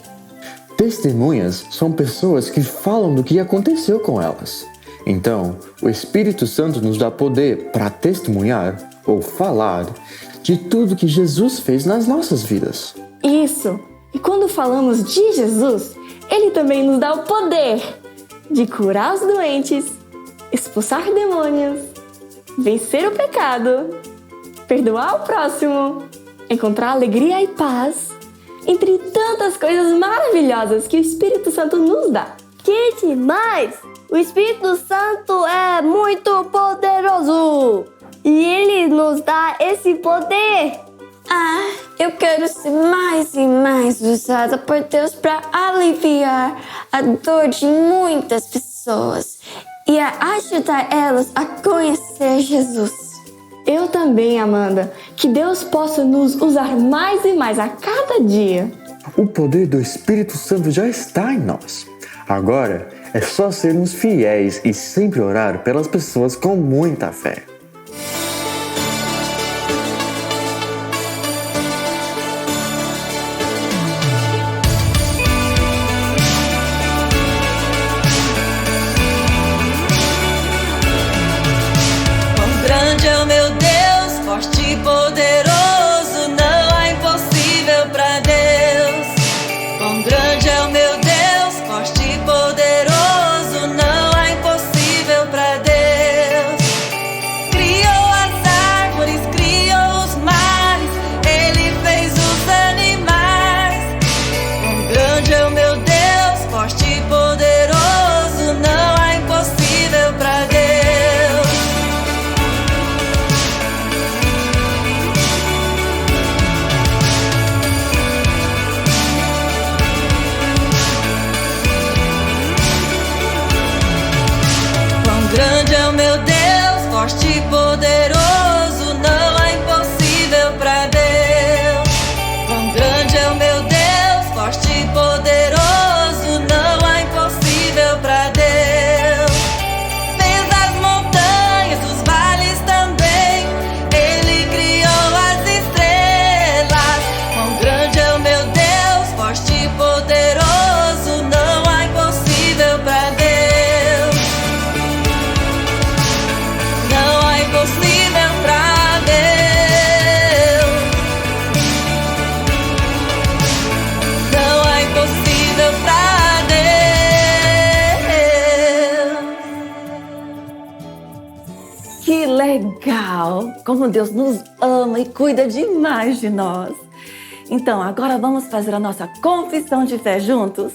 Speaker 8: Testemunhas são pessoas que falam do que aconteceu com elas. Então, o Espírito Santo nos dá poder para testemunhar ou falar de tudo que Jesus fez nas nossas vidas.
Speaker 6: Isso! E quando falamos de Jesus, Ele também nos dá o poder de curar os doentes, expulsar demônios, vencer o pecado, perdoar o próximo, encontrar alegria e paz, entre tantas coisas maravilhosas que o Espírito Santo nos dá.
Speaker 7: Que demais! O Espírito Santo é muito poderoso e ele nos dá esse poder.
Speaker 3: Ah, eu quero ser mais e mais usada por Deus para aliviar a dor de muitas pessoas e a ajudar elas a conhecer Jesus.
Speaker 6: Eu também, Amanda. Que Deus possa nos usar mais e mais a cada dia.
Speaker 8: O poder do Espírito Santo já está em nós. Agora é só sermos fiéis e sempre orar pelas pessoas com muita fé.
Speaker 1: Quão grande é o meu Deus, forte e poderoso, não há impossível pra Deus. Quão grande é o meu Deus, forte e poderoso, não há impossível pra Deus. Criou as árvores, criou os mares, Ele fez os animais. Quão grande é o meu Deus, forte e poderoso, não há impossível pra Deus. Quão grande é o meu Deus, forte e poderoso, não há impossível pra Deus. Quão grande é o meu Deus, forte e poderoso, não há impossível pra Deus. Fez as montanhas, os vales também, Ele criou as estrelas. Quão grande é o meu Deus, forte e poderoso, não há impossível pra Deus. Não há impossível pra Deus. Não há impossível pra Deus.
Speaker 6: Que legal! Como Deus nos ama e cuida demais de nós. Então, agora vamos fazer a nossa confissão de fé juntos?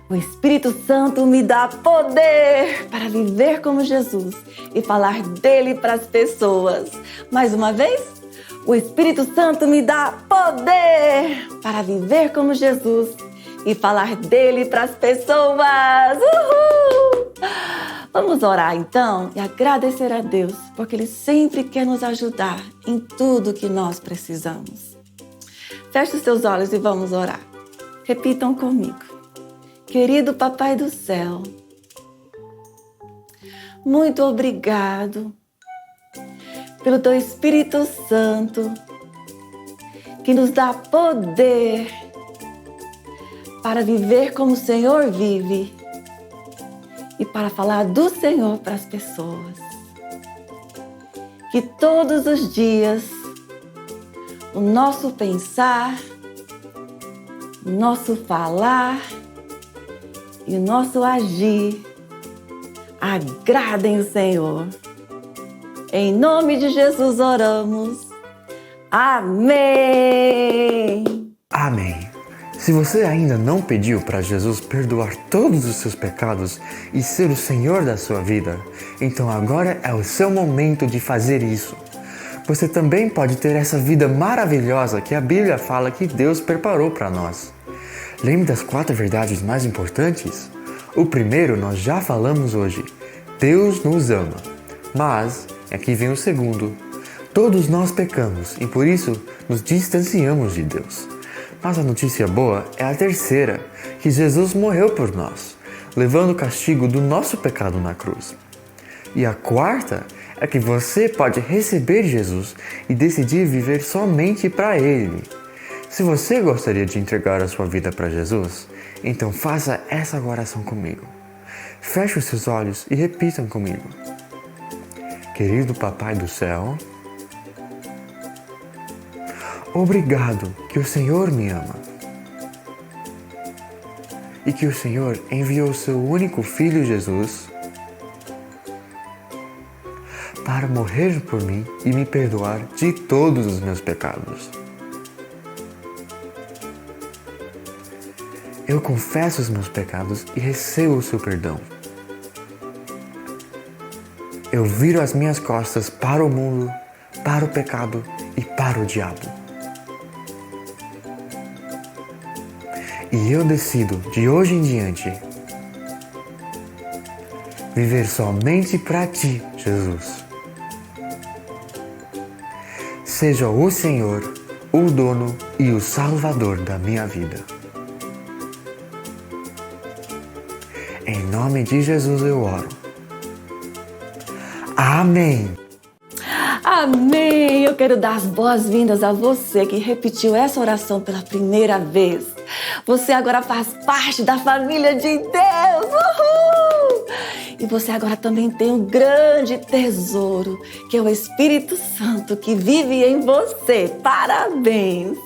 Speaker 6: O Espírito Santo me dá poder para viver como Jesus e falar dele para as pessoas. Mais uma vez, o Espírito Santo me dá poder para viver como Jesus e falar dele para as pessoas. Uhul! Vamos orar então e agradecer a Deus, porque Ele sempre quer nos ajudar em tudo que nós precisamos. Feche os seus olhos e vamos orar. Repitam comigo. Querido Papai do Céu, muito obrigado pelo Teu Espírito Santo, que nos dá poder para viver como o Senhor vive e para falar do Senhor para as pessoas. Que todos os dias o nosso pensar, o nosso falar e o nosso agir agradem o Senhor. Em nome de Jesus oramos. Amém.
Speaker 8: Amém. Se você ainda não pediu para Jesus perdoar todos os seus pecados e ser o Senhor da sua vida, então agora é o seu momento de fazer isso. Você também pode ter essa vida maravilhosa que a Bíblia fala que Deus preparou para nós. Lembre das 4 verdades mais importantes? O primeiro nós já falamos hoje. Deus nos ama. Mas, aqui vem o segundo. Todos nós pecamos e por isso nos distanciamos de Deus. Mas a notícia boa é a terceira, que Jesus morreu por nós, levando o castigo do nosso pecado na cruz. E a quarta é que você pode receber Jesus e decidir viver somente para Ele. Se você gostaria de entregar a sua vida para Jesus, então faça essa oração comigo. Feche os seus olhos e repitam comigo. Querido Papai do Céu, obrigado que o Senhor me ama e que o Senhor enviou o seu único Filho Jesus para morrer por mim e me perdoar de todos os meus pecados. Eu confesso os meus pecados e recebo o seu perdão. Eu viro as minhas costas para o mundo, para o pecado e para o diabo. E eu decido, de hoje em diante, viver somente para Ti, Jesus. Seja o Senhor, o dono e o Salvador da minha vida. Em nome de Jesus eu oro. Amém.
Speaker 6: Amém! Eu quero dar as boas-vindas a você que repetiu essa oração pela primeira vez. Você agora faz parte da família de Deus! Uhul! E você agora também tem um grande tesouro, que é o Espírito Santo que vive em você. Parabéns!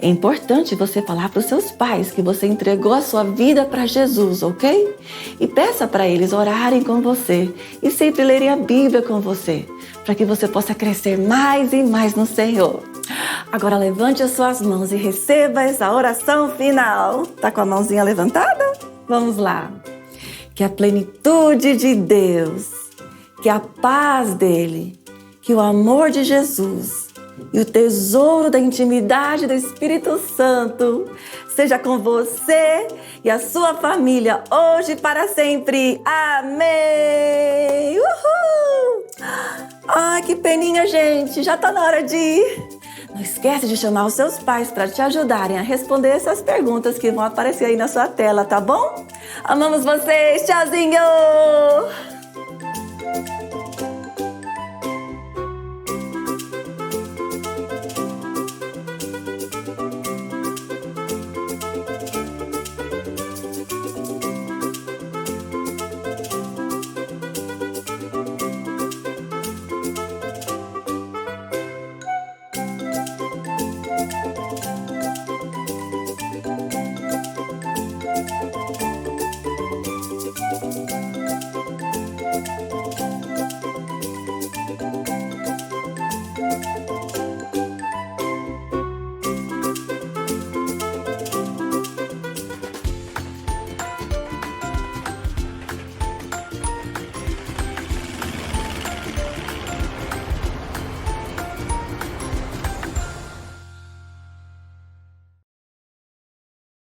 Speaker 6: É importante você falar para os seus pais que você entregou a sua vida para Jesus, ok? E peça para eles orarem com você e sempre lerem a Bíblia com você, para que você possa crescer mais e mais no Senhor. Agora levante as suas mãos e receba essa oração final. Tá com a mãozinha levantada? Vamos lá. Que a plenitude de Deus, que a paz dele, que o amor de Jesus e o tesouro da intimidade do Espírito Santo seja com você e a sua família hoje e para sempre. Amém! Uhul! Ai, que peninha, gente. Já tá na hora de ir. Não esquece de chamar os seus pais para te ajudarem a responder essas perguntas que vão aparecer aí na sua tela, tá bom? Amamos vocês. Tchauzinho!